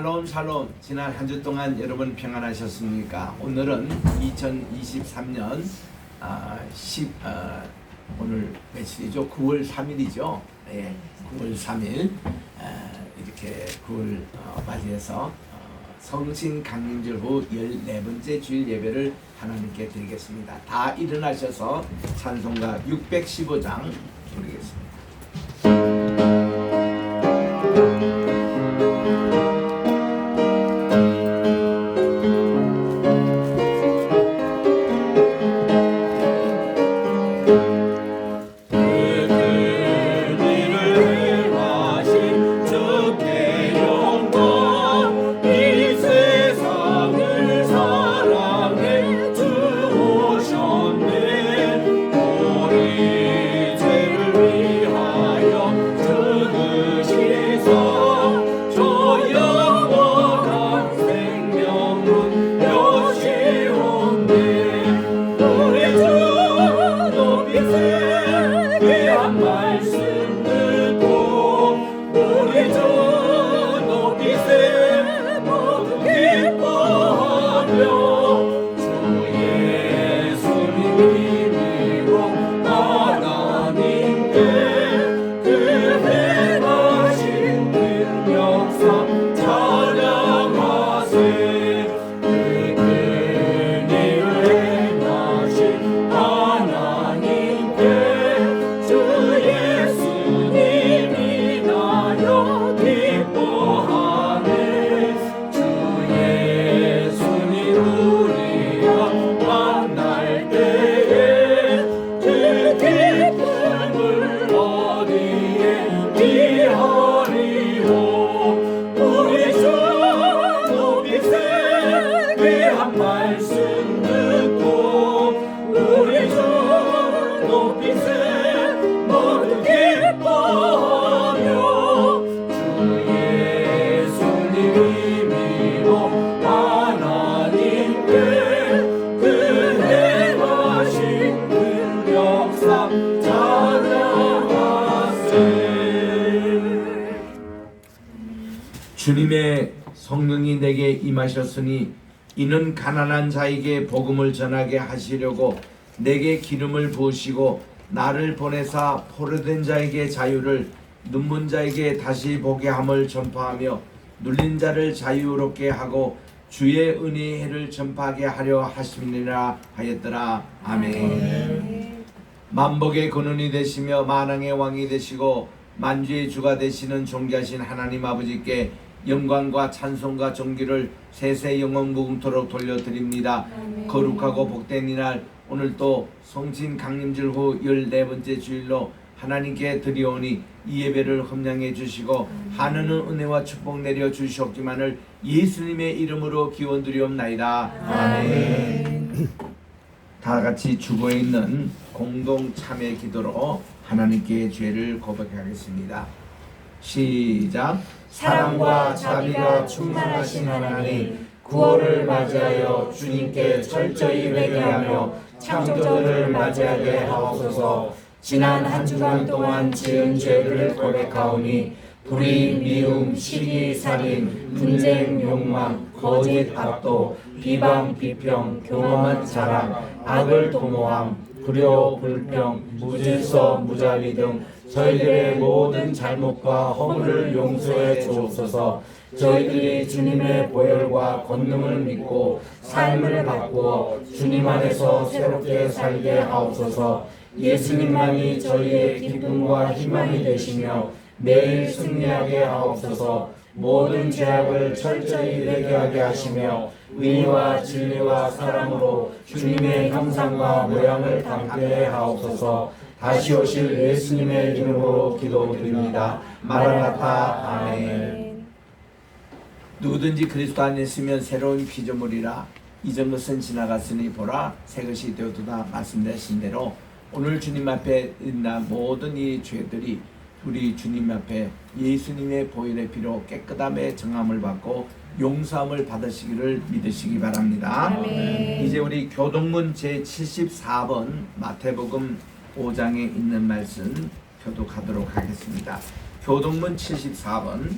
샬롬 샬롬. 지난 한 주 동안 여러분 평안하셨습니까? 오늘은 2023년 오늘 며칠이죠? 9월 3일이죠. 예, 9월 3일 이렇게 9월 맞이해서 성신 강림절 후 14번째 주일 예배를 하나님께 드리겠습니다. 다 일어나셔서 찬송가 615장 부르겠습니다. 주님의 성령이 내게 임하셨으니 이는 가난한 자에게 복음을 전하게 하시려고 내게 기름을 부으시고 나를 보내사 포로된 자에게 자유를, 눈먼 자에게 다시 보게 함을 전파하며 눌린 자를 자유롭게 하고 주의 은혜의 해를 전파하게 하려 하심이니라 하였더라. 아멘. 만복의 근원이 되시며 만왕의 왕이 되시고 만주의 주가 되시는 존귀하신 하나님 아버지께 영광과 찬송과 존귀를 세세 영원 무궁토록 돌려드립니다. 아멘. 거룩하고 복된 이날 오늘 또 성신 강림절 후 14번째 주일로 하나님께 드리오니 이 예배를 험양해 주시고 하늘은 은혜와 축복 내려 주시옵기만을 예수님의 이름으로 기원드리옵나이다. 아멘. 다 같이 주보에 있는 공동 참회 기도로 하나님께 죄를 고백하겠습니다. 시작. 사랑과 자비가 충만하신 하나님, 구원을 맞이하여 주님께 철저히 회개하며 창조주를 맞이하게 하옵소서. 지난 한 주간 동안 지은 죄들을 고백하오니 불의, 미움, 시기, 살인, 분쟁, 욕망, 거짓, 압도, 비방, 비평, 교만한 자랑, 악을 도모함, 불효, 불평, 무질서, 무자비 등 저희들의 모든 잘못과 허물을 용서해 주옵소서. 저희들이 주님의 보혈과 권능을 믿고 삶을 바꾸어 주님 안에서 새롭게 살게 하옵소서. 예수님만이 저희의 기쁨과 희망이 되시며 매일 승리하게 하옵소서. 모든 죄악을 철저히 회개하게 하시며 의와 진리와 사랑으로 주님의 형상과 모양을 담게 하옵소서. 다시 오실 예수님의 이름으로 기도드립니다. 마라나타. 아멘. 누구든지 그리스도 안에 있으면 새로운 피조물이라 이전 것은 지나갔으니 보라 새 것이 되었도다 말씀되신 대로 오늘 주님 앞에 있는 모든 이 죄들이 우리 주님 앞에 예수님의 보혈의 피로 깨끗함의 정함을 받고 용서함을 받으시기를 믿으시기 바랍니다. 아멘. 이제 우리 교동문 제74번 마태복음 5장에 있는 말씀 교독하도록 하겠습니다. 교동문 74번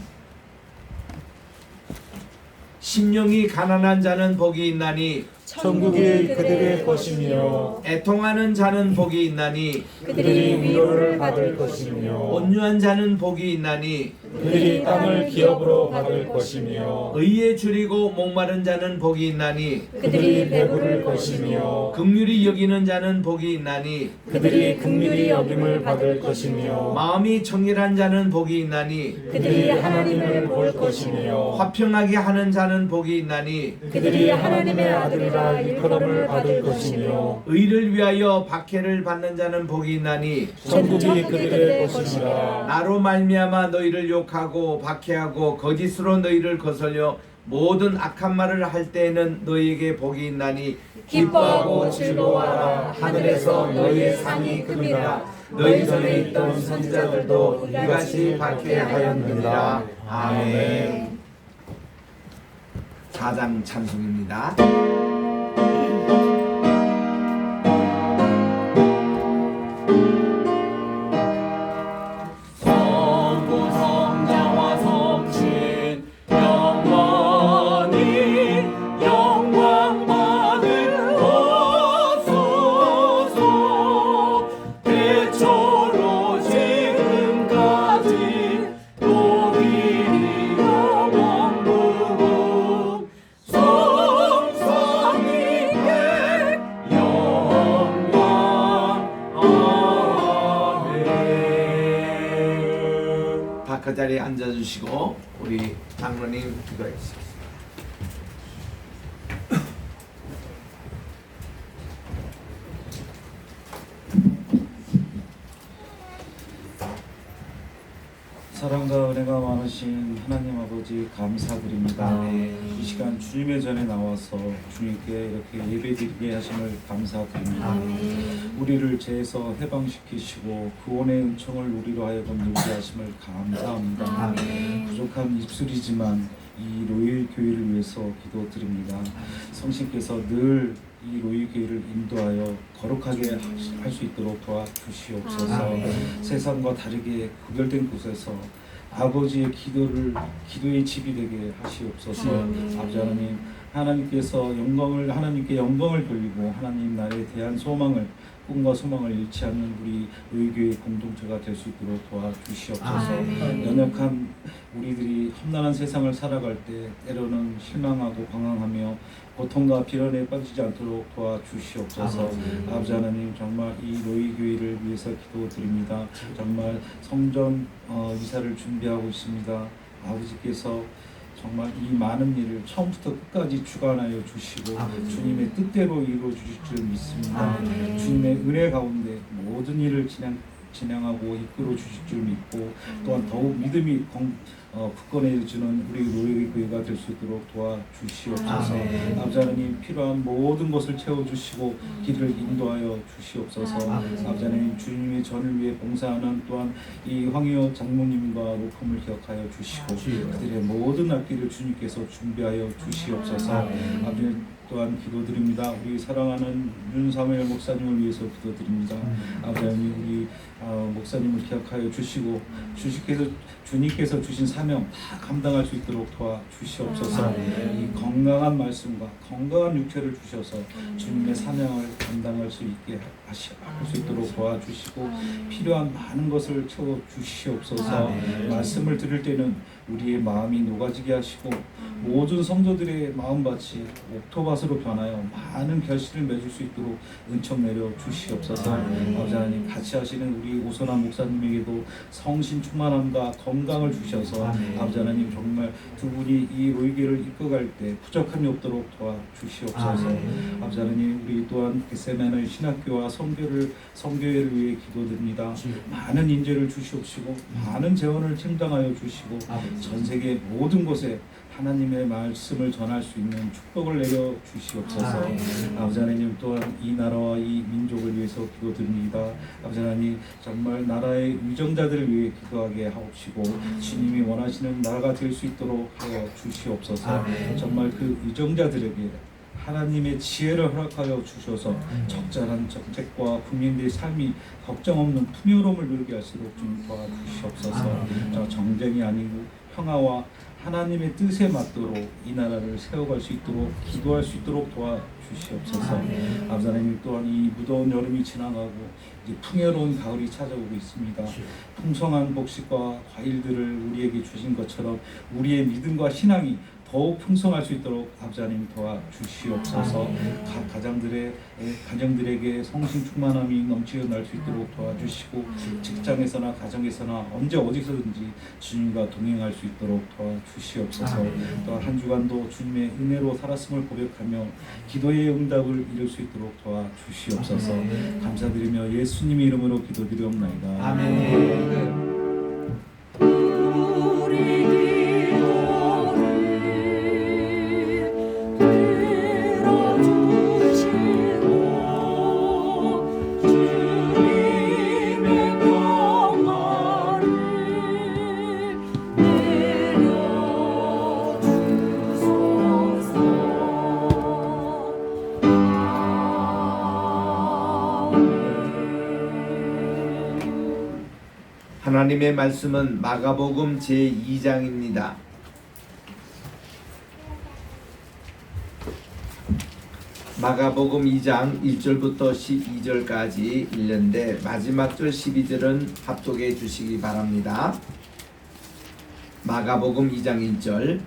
심령이 가난한 자는 복이 있나니 천국이 그들의 것이며 애통하는 자는 복이 있나니 그들이 위로를 받을 것이며 온유한 자는 복이 있나니 그들이 땅을 기업으로 받을 것이며 의에 줄이고 목마른 자는 복이 있나니 그들이 배부를 것이며 긍휼히 여기는 자는 복이 있나니 그들이 긍휼히 여김을 받을 것이며 마음이 청결한 자는 복이 있나니 그들이 하나님을 볼 것이며 화평하게 하는 자는 복이 있나니 그들이 하나님의 아들이라 일컬음을 받을 것이며 의를 위하여 박해를 받는 자는 복이 있나니 천국이 그들의 것이니라. 나로 말미암아 너희를 욕하고 박해하고 거짓으로 너희를 거슬려 모든 악한 말을 할 때에는 너희에게 복이 있나니 기뻐하고 즐거워하라. 하늘에서 너희의 상이 크리라. 너희 전에 있던 선지자들도 이같이 박해하였느니라. 아멘. 4장 찬송입니다. 그 자리에 앉아주시고 우리 장로님 기도하겠습니다. 사랑과 은혜가 많으신 하나님 아버지 감사드립니다. 아멘. 이 시간 주님의 전에 나와서 주님께 이렇게 예배드리게 하심을 감사드립니다. 우리를 죄에서 해방시키시고 구원의 은총을 우리로 하여금 누리게 하심을 감사합니다. 부족한 입술이지만 이 로일 교회를 위해서 기도드립니다. 성신께서 늘 이 로일 교회를 인도하여 거룩하게 할 수 있도록 도와주시옵소서. 세상과 다르게 구별된 곳에서 아버지의 기도의 집이 되게 하시옵소서. 아버지 하나님, 하나님께서 하나님께 영광을 돌리고 하나님 나라에 대한 소망을 꿈과 소망을 잃지 않는 우리 의교의 공동체가 될 수 있도록 도와주시옵소서. 연약한 우리들이 험난한 세상을 살아갈 때 때로는 실망하고 방황하며 고통과 비련에 빠지지 않도록 도와주시옵소서. 아버지 하나님, 정말 이 노이교회를 위해서 기도드립니다. 정말 성전 이사를 준비하고 있습니다. 아버지께서 정말 이 많은 일을 처음부터 끝까지 주관하여 주시고 주님의 뜻대로 이루어 주실 줄 믿습니다. 주님의 은혜 가운데 모든 일을 진행하고 이끌어 주실 줄 믿고 또한 더욱 믿음이 굳건해지는 우리 노예의 교회가 될 수 있도록 도와주시옵소서. 아버지 하나님, 필요한 모든 것을 채워주시고 길을 인도하여 주시옵소서. 아버지 하나님, 주님의 전을 위해 봉사하는 또한 이 황희호 장모님과 로컴을 기억하여 주시고 그들의 모든 앞길을 주님께서 준비하여 주시옵소서. 아버지 또한 기도드립니다. 우리 사랑하는 윤사무엘 목사님을 위해서 기도드립니다. 아버지 하나님, 우리 목사님을 기억하여 주시고 주님께서 주신 사명 다 감당할 수 있도록 도와주시옵소서. 이 건강한 말씀과 건강한 육체를 주셔서 주님의 사명을 감당할 수 있게 할 수 있도록 도와주시고 필요한 많은 것을 채워주시옵소서. 말씀을 들을 때는 우리의 마음이 녹아지게 하시고 모든 성도들의 마음밭이 옥토밭으로 변하여 많은 결실을 맺을 수 있도록 은총 내려 주시옵소서. 아버지 하나님, 같이 하시는 우리 오선한 목사님에게도 성신 충만함과 건강을 주셔서 아버지 하나님, 정말 두 분이 이 로이교를 이끌어갈 때 부족함이 없도록 도와주시옵소서. 아버지 하나님, 우리 또한 겟세마네 신학교와 성교회를 위해 기도드립니다. 많은 인재를 주시옵시고 많은 재원을 충당하여 주시고 전 세계 모든 곳에 하나님의 말씀을 전할 수 있는 축복을 내려 주시옵소서. 아버지 하나님, 또한 이 나라와 이 민족을 위해서 기도드립니다. 아버지 하나님, 정말 나라의 위정자들을 위해 기도하게 하옵시고 주님이 원하시는 나라가 될 수 있도록 하여 주시옵소서. 정말 그 위정자들에게 하나님의 지혜를 허락하여 주셔서 적절한 정책과 국민들의 삶이 걱정 없는 풍요로움을 누리게 할수록 좀 도와주시옵소서. 정쟁이 아니고 평화와 하나님의 뜻에 맞도록 이 나라를 세워갈 수 있도록 기도할 수 있도록 도와주시옵소서. 아버지 하나님, 또한 이 무더운 여름이 지나가고 이제 풍요로운 가을이 찾아오고 있습니다. 풍성한 복식과 과일들을 우리에게 주신 것처럼 우리의 믿음과 신앙이 더욱 풍성할 수 있도록 아버지 하나님 도와주시옵소서. 각 가정들에게 성신 충만함이 넘치게 날 수 있도록 도와주시고, 직장에서나 가정에서나 언제 어디서든지 주님과 동행할 수 있도록 도와주시옵소서. 또한 한 주간도 주님의 은혜로 살았음을 고백하며 기도의 응답을 이룰 수 있도록 도와주시옵소서. 감사드리며 예수님의 이름으로 기도드리옵나이다. 아멘. 하나님의 말씀은 마가복음 제2장입니다. 마가복음 2장 1절부터 12절까지 읽는데 마지막 절 12절은 합독해 주시기 바랍니다. 마가복음 2장 1절.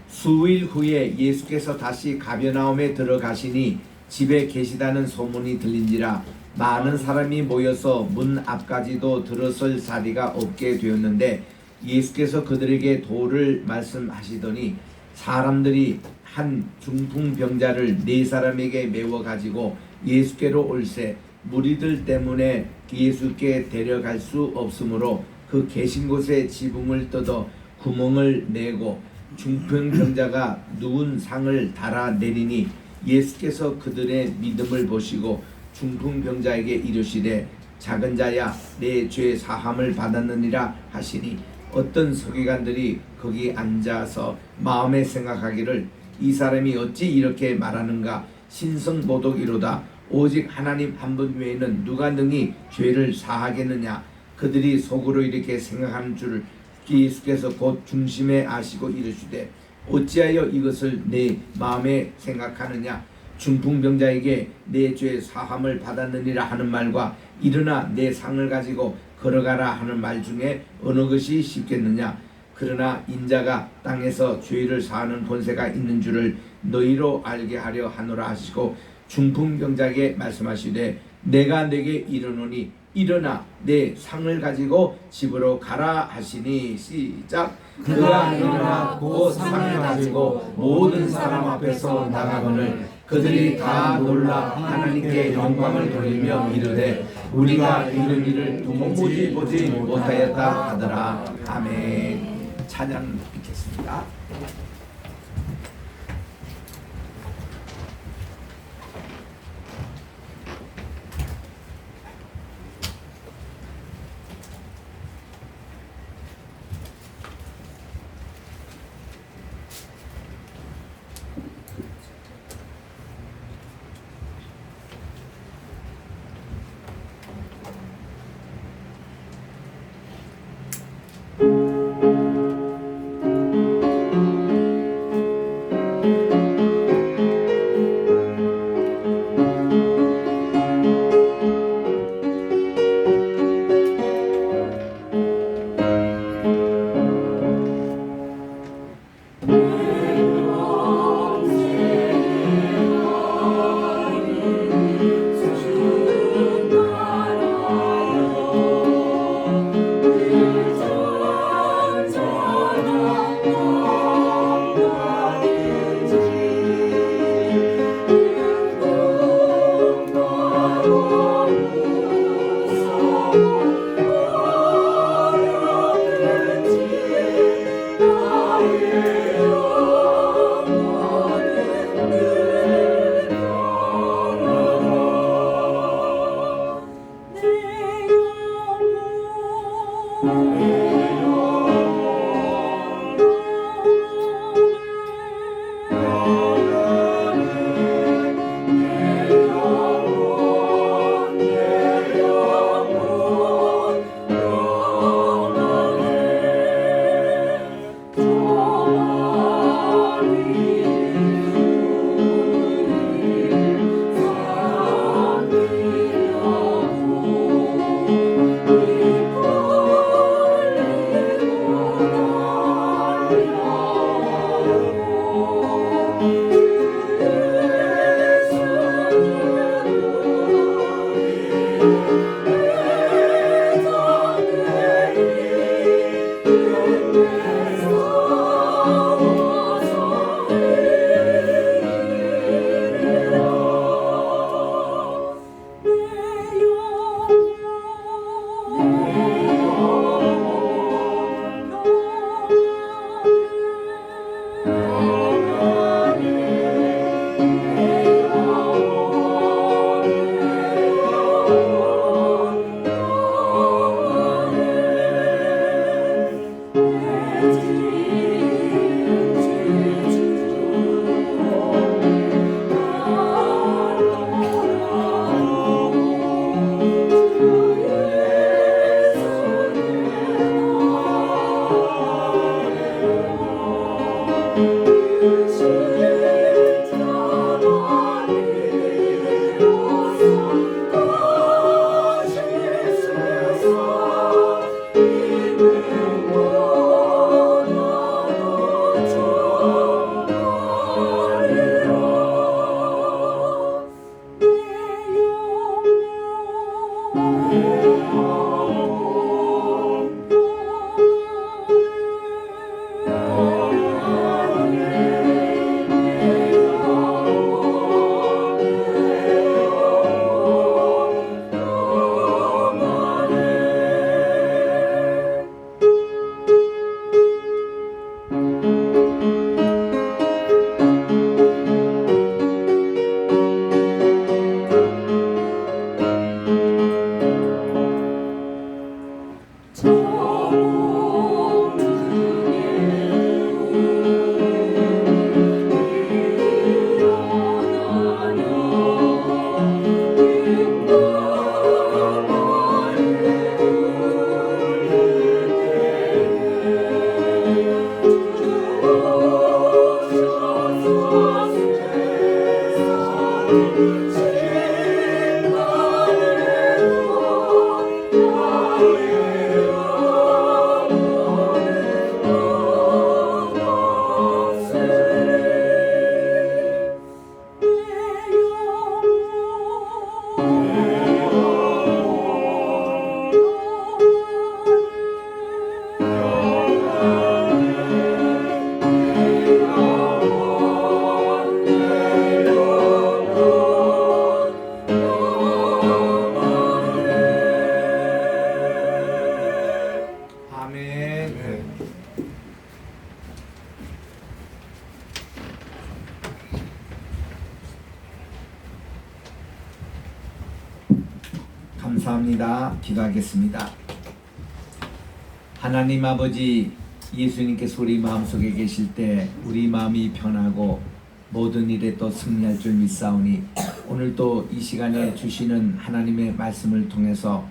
수일 후에 예수께서 다시 가버나움에 들어가시니 집에 계시다는 소문이 들린지라 많은 사람이 모여서 문 앞까지도 들어설 자리가 없게 되었는데 예수께서 그들에게 도를 말씀하시더니 사람들이 한 중풍병자를 4사람에게 메워 가지고 예수께로 올세 무리들 때문에 예수께 데려갈 수 없으므로 그 계신 곳에 지붕을 뜯어 구멍을 내고 중풍병자가 누운 상을 달아 내리니 예수께서 그들의 믿음을 보시고 중풍병자에게 이르시되 작은 자야 내 죄 사함을 받았느니라 하시니 어떤 서기관들이 거기 앉아서 마음에 생각하기를 이 사람이 어찌 이렇게 말하는가 신성모독이로다 오직 하나님 한 분 외에는 누가 능히 죄를 사하겠느냐. 그들이 속으로 이렇게 생각하는 줄을 예수께서 곧 중심에 아시고 이르시되 어찌하여 이것을 내 마음에 생각하느냐. 중풍병자에게 내 죄 사함을 받았느니라 하는 말과 일어나 내 상을 가지고 걸어가라 하는 말 중에 어느 것이 쉽겠느냐. 그러나 인자가 땅에서 죄를 사하는 권세가 있는 줄을 너희로 알게 하려 하노라 하시고 중풍병자에게 말씀하시되 내가 내게 이르노니 일어나 내 상을 가지고 집으로 가라 하시니 시작. 그가 일어나 곧 상을 가지고 모든 사람 앞에서 나가거늘 그들이 다 놀라 하나님께 영광을 돌리며 이르되 우리가 이런 일을 도무지 보지 못하였다 하더라. 아멘. 찬양 읽겠습니다. 감사합니다. 기도하겠습니다. 하나님 아버지, 예수님께서 우리 마음속에 계실 때 우리 마음이 편하고 모든 일에 또 승리할 줄 믿사오니 오늘 또 이 시간에 주시는 하나님의 말씀을 통해서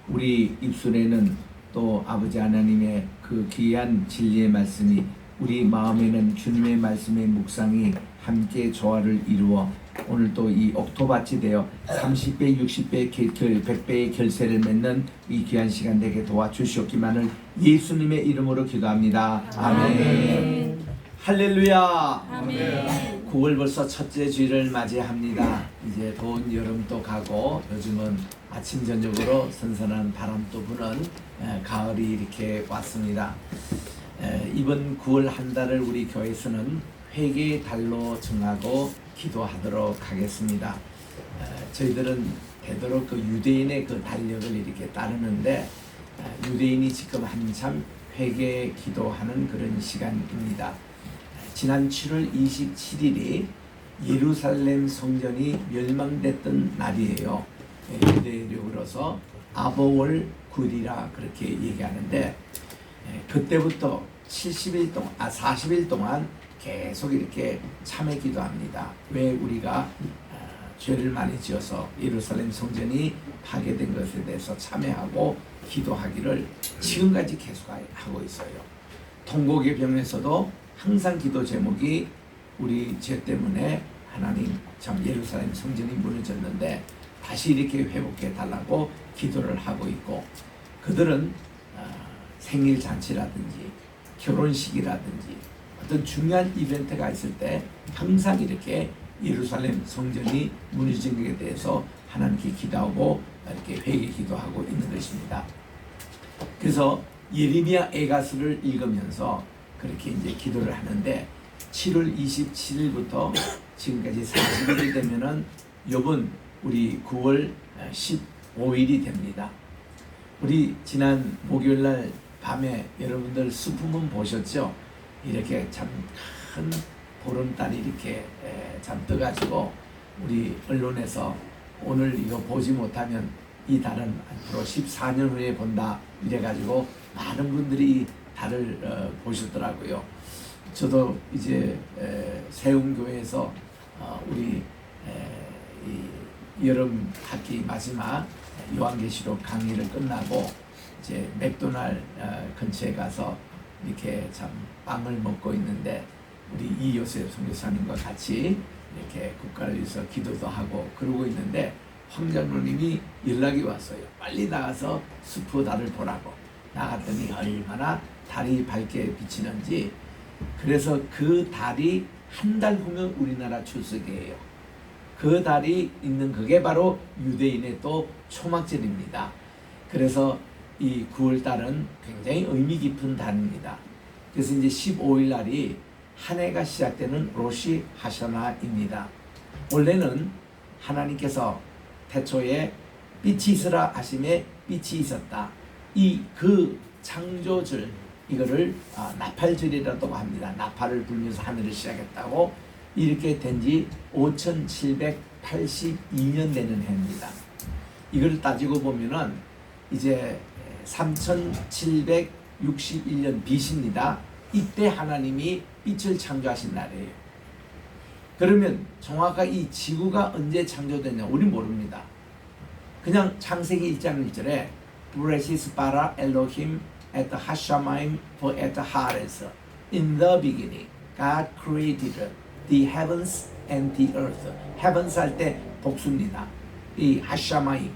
우리 입술에는 또 아버지 하나님의 그 귀한 진리의 말씀이, 우리 마음에는 주님의 말씀의 묵상이 함께 조화를 이루어 오늘 또 이 옥토밭이 되어 30배, 60배, 100배의 결세를 맺는 이 귀한 시간 되게 도와주시옵기만을 예수님의 이름으로 기도합니다. 아멘. 할렐루야. 아멘. 9월 벌써 첫째 주일을 맞이합니다. 이제 더운 여름도 가고 요즘은 아침 저녁으로 선선한 바람도 부는 가을이 이렇게 왔습니다. 이번 9월 한 달을 우리 교회에서는 회개의 달로 정하고 기도하도록 하겠습니다. 저희들은 되도록 그 유대인의 그 달력을 이렇게 따르는데 유대인이 지금 한참 회개 기도하는 그런 시간입니다. 지난 7월 27일이 예루살렘 성전이 멸망됐던 날이에요. 유대인으로서 아보월 굿이라 그렇게 얘기하는데 그때부터 40일 동안 계속 이렇게 참회 기도합니다. 왜 우리가 죄를 많이 지어서 예루살렘 성전이 파괴된 것에 대해서 참회하고 기도하기를 지금까지 계속 하고 있어요. 통곡의 병에서도 항상 기도 제목이 우리 죄 때문에 하나님 참 예루살렘 성전이 무너졌는데 다시 이렇게 회복해 달라고 기도를 하고 있고, 그들은 생일 잔치라든지 결혼식이라든지 어떤 중요한 이벤트가 있을 때 항상 이렇게 예루살렘 성전이 무너진 것에 대해서 하나님께 기도하고 이렇게 회개 기도하고 있는 것입니다. 그래서 예레미야 애가서를 읽으면서 그렇게 이제 기도를 하는데 7월 27일부터 지금까지 40일이 되면은 요번 우리 9월 15일이 됩니다. 우리 지난 목요일 날 밤에 여러분들 수품은 보셨죠? 이렇게 참 큰 보름달이 이렇게 참 떠가지고 우리 언론에서 오늘 이거 보지 못하면 이 달은 앞으로 14년 후에 본다 이래가지고 많은 분들이 이 달을 보셨더라고요. 저도 이제 세운교회에서 우리 이 여름 학기 마지막 요한계시록 강의를 끝나고 이제 맥도날 근처에 가서 이렇게 참 빵을 먹고 있는데 우리 이요셉 선교사님과 같이 이렇게 국가를 위해서 기도도 하고 그러고 있는데 황장로님이 연락이 왔어요. 빨리 나가서 수프 달을 보라고. 나갔더니 얼마나 달이 밝게 비치는지. 그래서 그 달이 한 달 후면 우리나라 출석이에요. 그 달이 있는 그게 바로 유대인의 또 초막절입니다. 그래서 이 9월 달은 굉장히 의미 깊은 달입니다. 그래서 이제 15일 날이 한 해가 시작되는 로시 하샤나입니다. 원래는 하나님께서 태초에 빛이 있으라 하심에 빛이 있었다. 이 그 창조절 이거를 나팔절이라고 합니다. 나팔을 불면서 하늘을 시작했다고. 이렇게 된 지 5782년 되는 해입니다. 이걸 따지고 보면은 이제 3761년 BC입니다. 이때 하나님이 빛을 창조하신 날이에요. 그러면 정확하게 이 지구가 언제 창조됐냐 우리 모릅니다. 그냥 창세기 1장 1절에 브레시스 바라 엘로힘 at 하샤마임 for at 하레스 in the beginning God created the heavens and the earth. heavens 할 때 복수입니다. 이 하샤마임,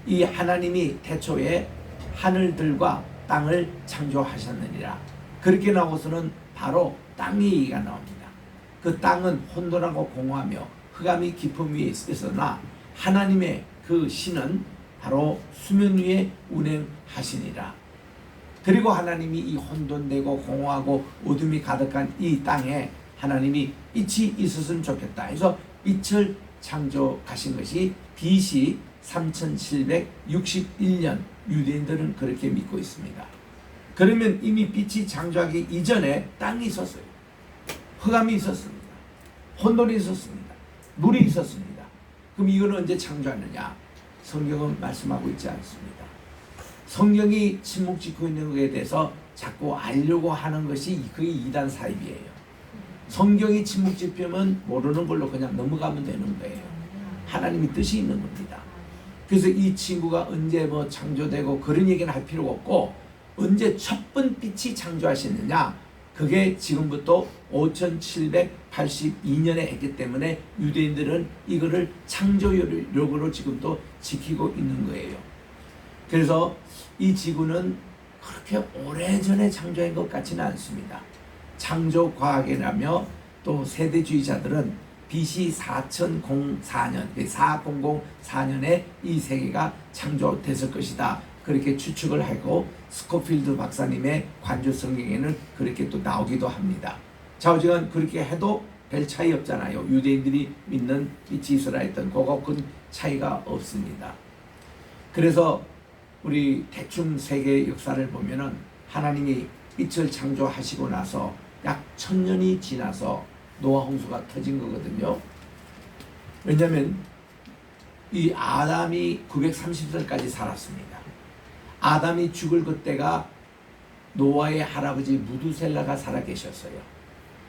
이 하나님이 태초에 하늘들과 땅을 창조하셨느니라. 그렇게 나오고서는 바로 땅 얘기가 나옵니다. 그 땅은 혼돈하고 공허하며 흑암이 깊음 위에 있으나 하나님의 그 신은 바로 수면 위에 운행하시니라. 그리고 하나님이 이 혼돈되고 공허하고 어둠이 가득한 이 땅에 하나님이 빛이 있었으면 좋겠다 해서 빛을 창조하신 것이 BC 3761년 유대인들은 그렇게 믿고 있습니다. 그러면 이미 빛이 창조하기 이전에 땅이 있었어요. 흑암이 있었습니다. 혼돈이 있었습니다. 물이 있었습니다. 그럼 이거는 언제 창조하느냐? 성경은 말씀하고 있지 않습니다. 성경이 침묵 짓고 있는 것에 대해서 자꾸 알려고 하는 것이 그게 이단 사입이에요. 성경이 침묵 짓으면 모르는 걸로 그냥 넘어가면 되는 거예요. 하나님이 뜻이 있는 겁니다. 그래서 이 친구가 언제 뭐 창조되고 그런 얘기는 할 필요가 없고, 언제 첫 번빛이 창조하셨느냐, 그게 지금부터 5782년에 했기 때문에 유대인들은 이거를 창조력으로 지금도 지키고 있는 거예요. 그래서 이 지구는 그렇게 오래전에 창조한 것 같지는 않습니다. 창조과학이라며 또 세대주의자들은 BC 4004년, 4004년에 이 세계가 창조됐을 것이다, 그렇게 추측을 하고, 스코필드 박사님의 관조 성경에는 그렇게 또 나오기도 합니다. 좌우지간 그렇게 해도 별 차이 없잖아요. 유대인들이 믿는 이 지수라 했던 그거 큰 차이가 없습니다. 그래서 우리 대충 세계 역사를 보면은 하나님이 빛을 창조하시고 나서 약 1000년이 지나서 노아 홍수가 터진 거거든요. 왜냐하면 이 아담이 930살까지 살았습니다. 아담이 죽을 그때가 노아의 할아버지 무두셀라가 살아계셨어요.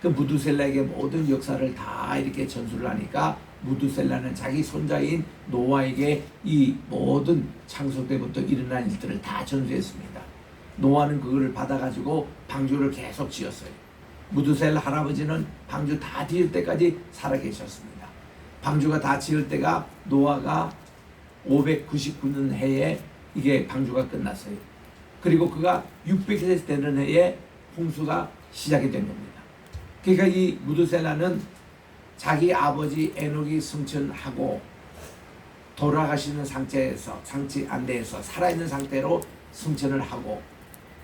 그 무두셀라에게 모든 역사를 다 이렇게 전수를 하니까 무두셀라는 자기 손자인 노아에게 이 모든 창조 때부터 일어난 일들을 다 전수했습니다. 노아는 그거를 받아가지고 방주를 계속 지었어요. 무두셀라 할아버지는 방주 다 지을 때까지 살아계셨습니다. 방주가 다 지을 때가 노아가 599년 해에 이게 방주가 끝났어요. 그리고 그가 600세 되는 해에 홍수가 시작이 된 겁니다. 그러니까 이 무두셀라는 자기 아버지 에녹이 승천하고 돌아가시는 상태에서, 상치 안대에서 살아있는 상태로 승천을 하고,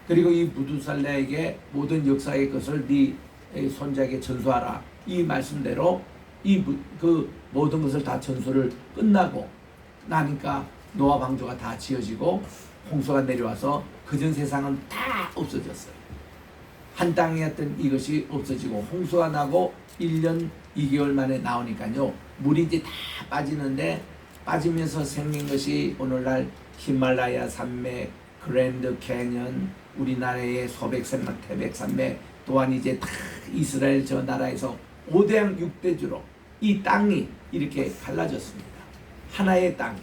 그리고 이 무두셀라에게 모든 역사의 것을 네 손자에게 전수하라, 이 말씀대로 그 모든 것을 다 전수를 끝나고 나니까 노아 방주가 다 지어지고 홍수가 내려와서 그전 세상은 다 없어졌어요. 한 땅이었던 이것이 없어지고 홍수가 나고 1년 2개월 만에 나오니까요, 물이 이제 다 빠지는데, 빠지면서 생긴 것이 오늘날 히말라야 산맥, 그랜드 캐년, 우리나라의 소백산맥, 태백산맥, 또한 이제 다 이스라엘 저 나라에서 5대양 6대주로 이 땅이 이렇게 갈라졌습니다. 하나의 땅이.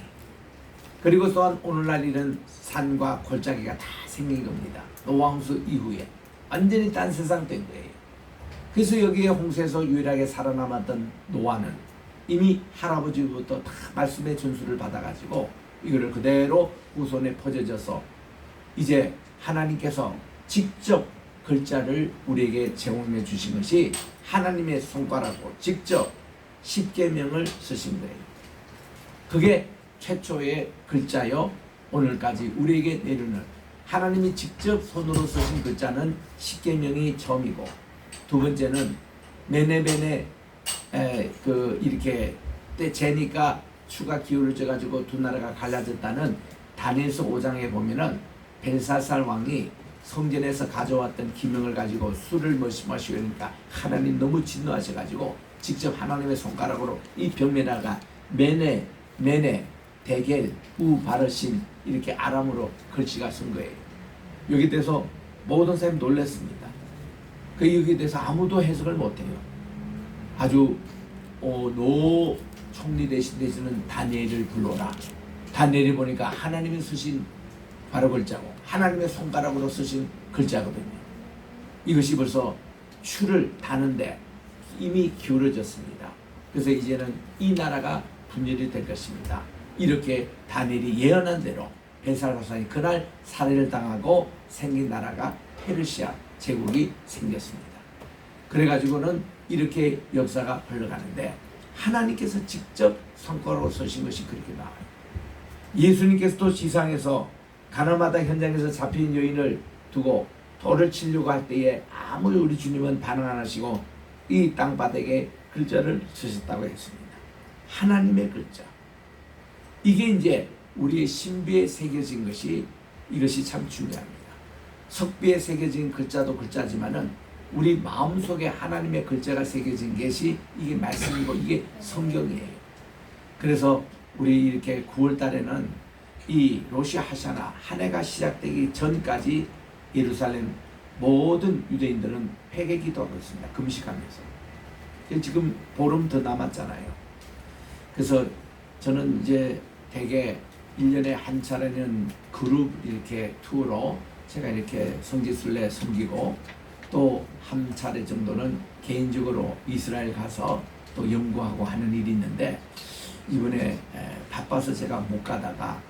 그리고 또한 오늘날 이런 산과 골짜기가 다 생긴 겁니다. 노아 홍수 이후에 완전히 딴 세상 된 거예요. 그래서 여기에 홍수에서 유일하게 살아남았던 노아는 이미 할아버지부터 다 말씀의 전수를 받아가지고 이거를 그대로 후손에 퍼져져서 이제 하나님께서 직접 글자를 우리에게 제공해 주신 것이 하나님의 손가락으로 직접 십계명을 쓰신 거예요. 그게 최초의 글자요, 오늘까지 우리에게 내리는 하나님이 직접 손으로 쓰신 글자는 십계명이 처음이고, 두 번째는 메네베네 이렇게 때 재니까 추가 기울어져 가지고 두 나라가 갈라졌다는 다니엘서 5장에 보면은 벨사살 왕이 성전에서 가져왔던 기명을 가지고 술을 마시고 그러니까 하나님 너무 진노하셔가지고 직접 하나님의 손가락으로 이 벽면에다가 메네 데겔 우바르신 이렇게 아람으로 글씨가 쓴 거예요. 여기 대해서 모든 사람이 놀랐습니다. 그 여기에 대해서 아무도 해석을 못해요. 아주 노 총리 되시는 다니엘을 불러라. 다니엘이 보니까 하나님이 쓰신 바로 글자고 하나님의 손가락으로 쓰신 글자거든요. 이것이 벌써 추를 다는데 이미 기울어졌습니다. 그래서 이제는 이 나라가 분열이 될 것입니다. 이렇게 다니엘이 예언한 대로 벨사살이 그날 살해를 당하고 생긴 나라가 페르시아 제국이 생겼습니다. 그래가지고는 이렇게 역사가 흘러가는데 하나님께서 직접 손가락으로 쓰신 것이 그렇게 나와요. 예수님께서도 지상에서 가나마다 현장에서 잡힌 여인을 두고 돌을 치려고 할 때에 아무리 우리 주님은 반응 안 하시고 이 땅바닥에 글자를 쓰셨다고 했습니다. 하나님의 글자. 이게 이제 우리의 신비에 새겨진 것이 이것이 참 중요합니다. 석비에 새겨진 글자도 글자지만은 우리 마음속에 하나님의 글자가 새겨진 것이 이게 말씀이고 이게 성경이에요. 그래서 우리 이렇게 9월 달에는 이 로시 하샤나 한 해가 시작되기 전까지 예루살렘 모든 유대인들은 회개 기도하고 있습니다. 금식하면서. 지금 보름 더 남았잖아요. 그래서 저는 이제 대개 1년에 한 차례는 그룹 이렇게 투어로 제가 이렇게 성지순례 섬기고 또 한 차례 정도는 개인적으로 이스라엘 가서 또 연구하고 하는 일이 있는데 이번에 바빠서 제가 못 가다가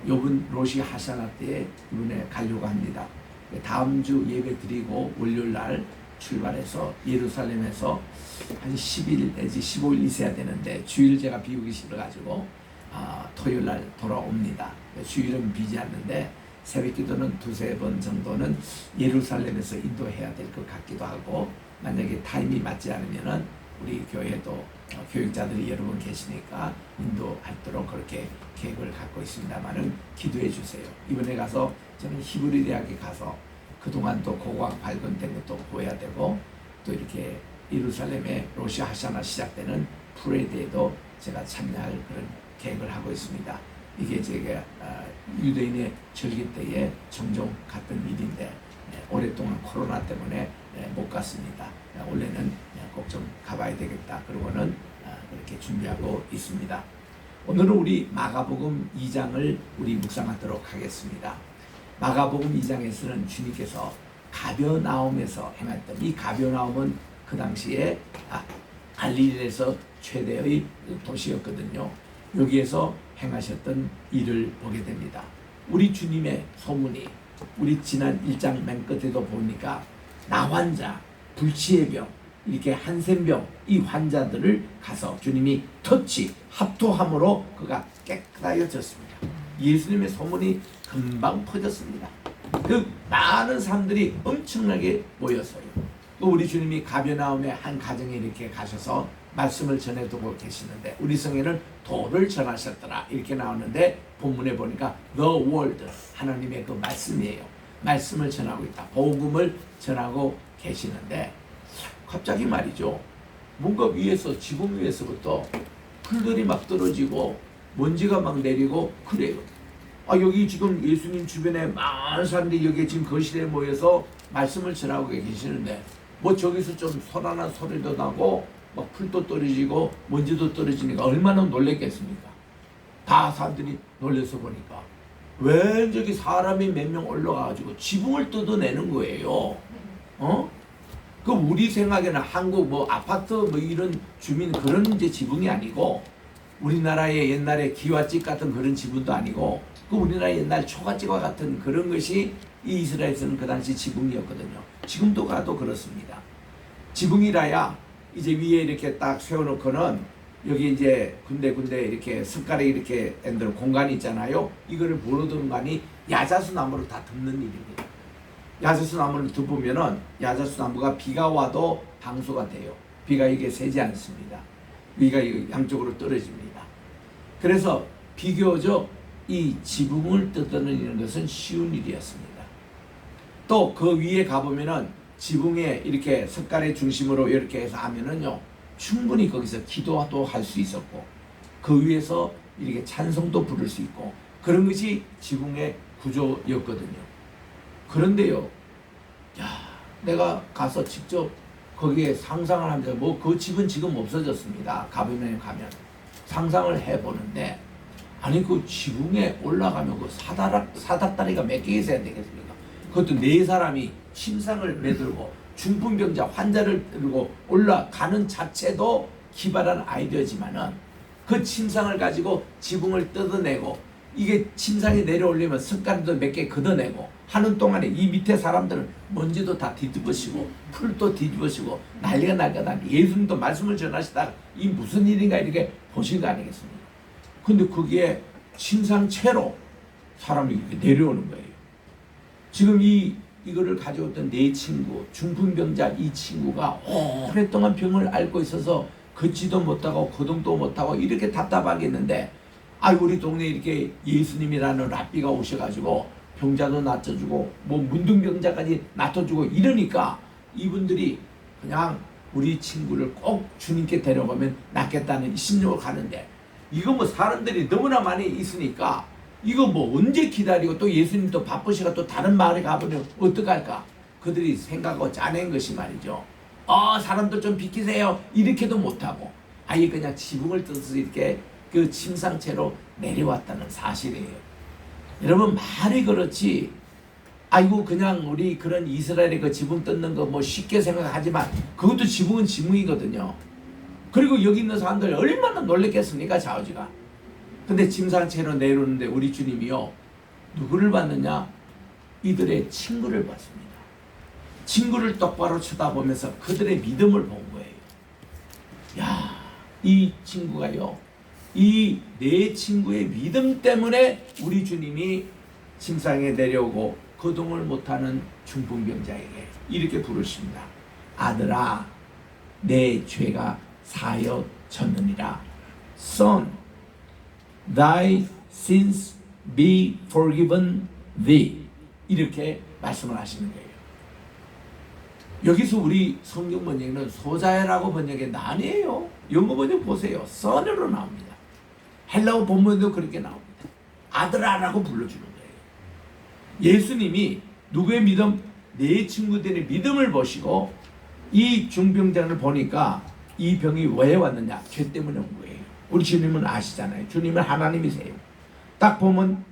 요번 로시 하샤나 때에 이번에 가려고 합니다. 다음 주 예배 드리고 월요일 날 출발해서 예루살렘에서 한 10일 내지 15일 있어야 되는데 주일 제가 비우기 싫어가지고 토요일 날 돌아옵니다. 주일은 비지 않는데 새벽 기도는 두세 번 정도는 예루살렘에서 인도해야 될 것 같기도 하고 만약에 타임이 맞지 않으면은 우리 교회도 교육자들이 여러 분 계시니까 인도하도록 그렇게 계획을 갖고 있습니다만은 기도해 주세요. 이번에 가서 저는 히브리 대학에 가서 그동안 또 고고학 발견된 것도 보여야 되고 또 이렇게 예루살렘의 로시 하샤나 시작되는 프레이드에도 제가 참여할 그런 계획을 하고 있습니다. 이게 제가 유대인의 절기 때에 종종 갔던 일인데 오랫동안 코로나 때문에 못 갔습니다. 원래는 꼭 좀 가봐야 되겠다. 그러고는 그렇게 준비하고 있습니다. 오늘은 우리 마가복음 2장을 우리 묵상하도록 하겠습니다. 마가복음 2장에서는 주님께서 가버나움에서 행했던 이 가버나움은 그 당시에 갈릴리에서 최대의 도시였거든요. 여기에서 행하셨던 일을 보게 됩니다. 우리 주님의 소문이 우리 지난 1장 맨 끝에도 보니까 나환자, 불치의 병, 이렇게 한센병 이 환자들을 가서 주님이 터치, 합토함으로 그가 깨끗하여졌습니다. 예수님의 소문이 금방 퍼졌습니다. 그 많은 사람들이 엄청나게 모였어요. 또 우리 주님이 가버나움의 한 가정에 이렇게 가셔서 말씀을 전해두고 계시는데 우리 성에는 도를 전하셨더라 이렇게 나오는데 본문에 보니까 The Word 하나님의 그 말씀이에요. 말씀을 전하고 있다. 복음을 전하고 계시는데 갑자기 말이죠. 뭔가 위에서 지붕 위에서부터 풀들이 막 떨어지고 먼지가 막 내리고 그래요. 여기 지금 예수님 주변에 많은 사람들이 여기 지금 거실에 모여서 말씀을 전하고 계시는데 뭐 저기서 좀 소란한 소리도 나고 막 풀도 떨어지고 먼지도 떨어지니까 얼마나 놀랬겠습니까? 다 사람들이 놀래서 보니까 왜 저기 사람이 몇 명 올라가가지고 지붕을 뜯어내는 거예요. 그 우리 생각에는 한국 뭐 아파트 뭐 이런 주민 그런 이제 지붕이 아니고 우리나라의 옛날에 기와집 같은 그런 지붕도 아니고 그 우리나라 옛날 초가집과 같은 그런 것이 이 이스라엘에서는 그 당시 지붕이었거든요. 지금도 가도 그렇습니다. 지붕이라야 이제 위에 이렇게 딱 세워놓고는 여기 이제 군데 이렇게 석가래 이렇게 앤들 공간이 있잖아요. 이거를 뭐로 든 공간이 야자수 나무로 다 덮는 일입니다. 야자수 나무를 덮으면은 야자수 나무가 비가 와도 방수가 돼요. 비가 이게 새지 않습니다. 위가 양쪽으로 떨어집니다. 그래서 비교적 이 지붕을 뜯어내는 것은 쉬운 일이었습니다. 또 그 위에 가보면은 지붕에 이렇게 석가래 중심으로 이렇게 해서 하면은요 충분히 거기서 기도도 할 수 있었고 그 위에서 이렇게 찬송도 부를 수 있고 그런 것이 지붕의 구조였거든요. 그런데요, 내가 가서 직접 거기에 상상을 하면서 뭐 그 집은 지금 없어졌습니다. 가보면 가면 상상을 해보는데 아니 그 지붕에 올라가면 그 사닥다리가 몇 개 있어야 되겠습니까? 그것도 네 사람이 침상을 매들고 중풍병자 환자를 들고 올라가는 자체도 기발한 아이디어지만은 그 침상을 가지고 지붕을 뜯어내고 이게 침상에 내려오려면 석가래도 몇 개 걷어내고 하는 동안에 이 밑에 사람들은 먼지도 다 뒤집으시고 풀도 뒤집으시고 난리가 날 거다. 예수님도 말씀을 전하시다가 이 무슨 일인가 이렇게 보신 거 아니겠습니까? 근데 거기에 침상채로 사람이 이렇게 내려오는 거예요. 지금 이거를 가져왔던 내 친구, 중풍병자 이 친구가 오랫동안 병을 앓고 있어서 걷지도 못하고 거동도 못하고 이렇게 답답하겠는데 우리 동네에 이렇게 예수님이라는 랍비가 오셔가지고 병자도 낫어주고 뭐 문둥병자까지 낫어주고 이러니까 이분들이 그냥 우리 친구를 꼭 주님께 데려가면 낫겠다는 신념으로 가는데 이거 뭐 사람들이 너무나 많이 있으니까 이거 뭐 언제 기다리고 또 예수님도 바쁘시가 또 다른 마을에 가보면 어떡할까? 그들이 생각하고 짜낸 것이 말이죠. 사람들 좀 비키세요. 이렇게도 못하고 아예 그냥 지붕을 뜯어서 이렇게 그 침상채로 내려왔다는 사실이에요. 여러분 말이 그렇지 아이고 그냥 우리 그런 이스라엘의 그 지붕 뜯는 거 뭐 쉽게 생각하지만 그것도 지붕은 지붕이거든요. 그리고 여기 있는 사람들 얼마나 놀랬겠습니까 좌우지가. 근데 침상채로 내려오는데 우리 주님이요 누구를 봤느냐? 이들의 친구를 봤습니다. 친구를 똑바로 쳐다보면서 그들의 믿음을 본 거예요. 야, 이 친구가요 이 내 친구의 믿음 때문에 우리 주님이 침상에 내려오고 거동을 못하는 중풍병자에게 이렇게 부르십니다. 아들아 내 죄가 사여졌느니라. Son, thy sins be forgiven thee. 이렇게 말씀을 하시는 거예요. 여기서 우리 성경 번역에는 소자야라고 번역했는데 아니에요. 영어 번역 보세요. son으로 나옵니다. 헬라어 본문도 그렇게 나옵니다. 아들아라고 불러주는 거예요. 예수님이 누구의 믿음? 내 친구들의 믿음을 보시고 이 중병자를 보니까 이 병이 왜 왔느냐? 죄 때문에 온 거예요. 우리 주님은 아시잖아요. 주님은 하나님이세요. 딱 보면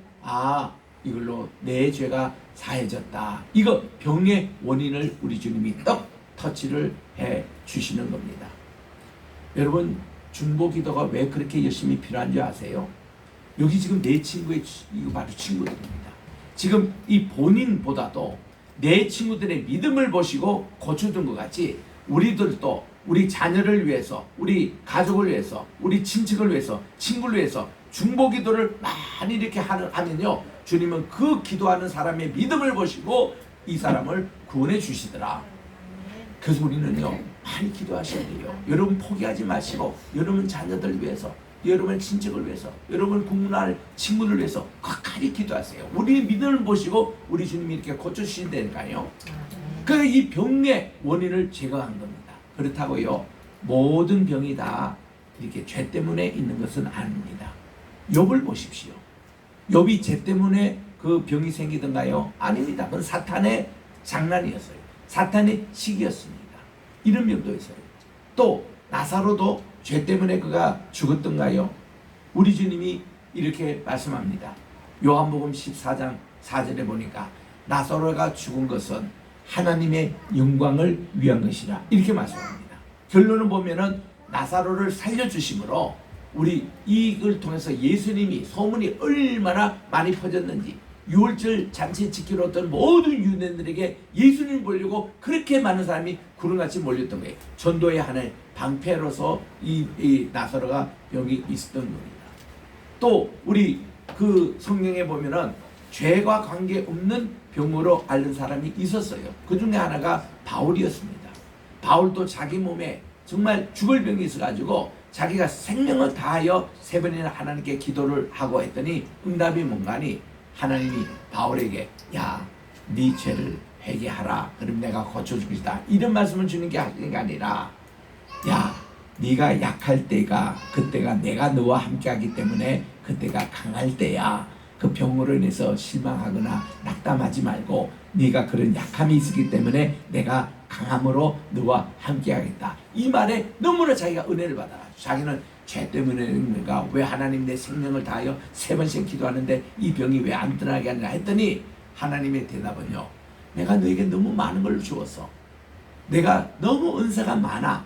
이걸로 내 죄가 사해졌다. 이거 병의 원인을 우리 주님이 떡 터치를 해 주시는 겁니다. 여러분 중보 기도가 왜 그렇게 열심히 필요한 줄 아세요? 여기 지금 내 친구의 이거 바로 친구들입니다. 지금 이 본인보다도 내 친구들의 믿음을 보시고 고쳐준 것 같이 우리들도 우리 자녀를 위해서, 우리 가족을 위해서, 우리 친척을 위해서, 친구를 위해서 중보 기도를 많이 이렇게 하면요 주님은 그 기도하는 사람의 믿음을 보시고 이 사람을 구원해 주시더라. 그래서 우리는요 많이 기도하셔야 돼요. 여러분 포기하지 마시고 여러분 자녀들 위해서, 여러분 친척을 위해서, 여러분 국문할 친구를 위해서 끝까지 기도하세요. 우리의 믿음을 보시고 우리 주님이 이렇게 고쳐주신다니까요. 그 이 병의 원인을 제거한 겁니다. 그렇다고요 모든 병이 다 이렇게 죄 때문에 있는 것은 아닙니다. 욥을 보십시오. 욥이 죄 때문에 그 병이 생기던가요? 아닙니다. 그건 사탄의 장난이었어요. 사탄의 시기였습니다. 이런 병도 있어요. 또 나사로도 죄 때문에 그가 죽었던가요? 우리 주님이 이렇게 말씀합니다. 요한복음 14장 4절에 보니까 나사로가 죽은 것은 하나님의 영광을 위한 것이라 이렇게 말씀합니다. 결론을 보면은 나사로를 살려주심으로 우리 이걸 통해서 예수님이 소문이 얼마나 많이 퍼졌는지 6월절 잔치 지키러 왔던 모든 유대인들에게 예수님 보려고 그렇게 많은 사람이 구름같이 몰렸던 거예요. 전도의 하나의 방패로서 이 나사로가 여기 있었던 겁니다. 또 우리 그 성경에 보면은 죄와 관계없는 병으로 앓는 사람이 있었어요. 그 중에 하나가 바울이었습니다. 바울도 자기 몸에 정말 죽을 병이 있어가지고 자기가 생명을 다하여 3번이나 하나님께 기도를 하고 했더니 응답이 뭔가니 하나님이 바울에게 야, 네 죄를 회개하라. 그럼 내가 고쳐줄 것이다. 이런 말씀을 주는 게 하는 게 아니라 야, 네가 약할 때가 그때가 내가 너와 함께하기 때문에 그때가 강할 때야. 그 병으로 인해서 실망하거나 낙담하지 말고 네가 그런 약함이 있었기 때문에 내가 강함으로 너와 함께하겠다. 이 말에 너무나 자기가 은혜를 받아가지고 자기는 죄 때문에 내가 왜 하나님 내 생명을 다하여 3번씩 기도하는데 이 병이 왜 안 떠나게 하느냐 했더니 하나님의 대답은요 내가 너에게 너무 많은 걸 주었어. 내가 너무 은사가 많아.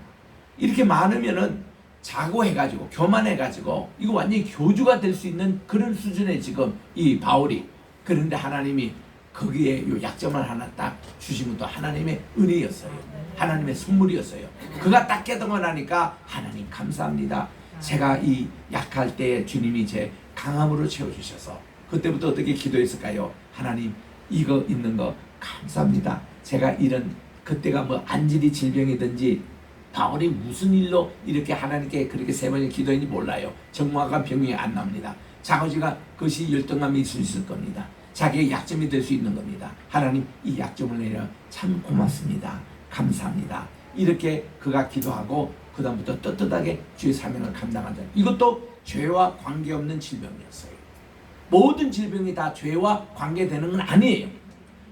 이렇게 많으면은 자고해가지고 교만해가지고 이거 완전히 교주가 될 수 있는 그런 수준의 지금 이 바울이 그런데 하나님이 거기에 요 약점을 하나 딱 주신 것도 하나님의 은혜였어요. 하나님의 선물이었어요. 그가 딱 깨닫고 나니까 하나님 감사합니다. 제가 이 약할 때 주님이 제 강함으로 채워주셔서 그때부터 어떻게 기도했을까요? 하나님 이거 있는 거 감사합니다. 제가 이런 그때가 뭐 안질이 질병이든지 바울이 무슨 일로 이렇게 하나님께 그렇게 3번을 기도했는지 몰라요. 정확한 병이 안 납니다. 자고지가 그것이 열등감이 있을 수 있을 겁니다. 자기의 약점이 될 수 있는 겁니다. 하나님 이 약점을 내려 참 고맙습니다. 감사합니다. 이렇게 그가 기도하고 그다음부터 떳떳하게 주의 사명을 감당하자. 이것도 죄와 관계없는 질병이었어요. 모든 질병이 다 죄와 관계되는 건 아니에요.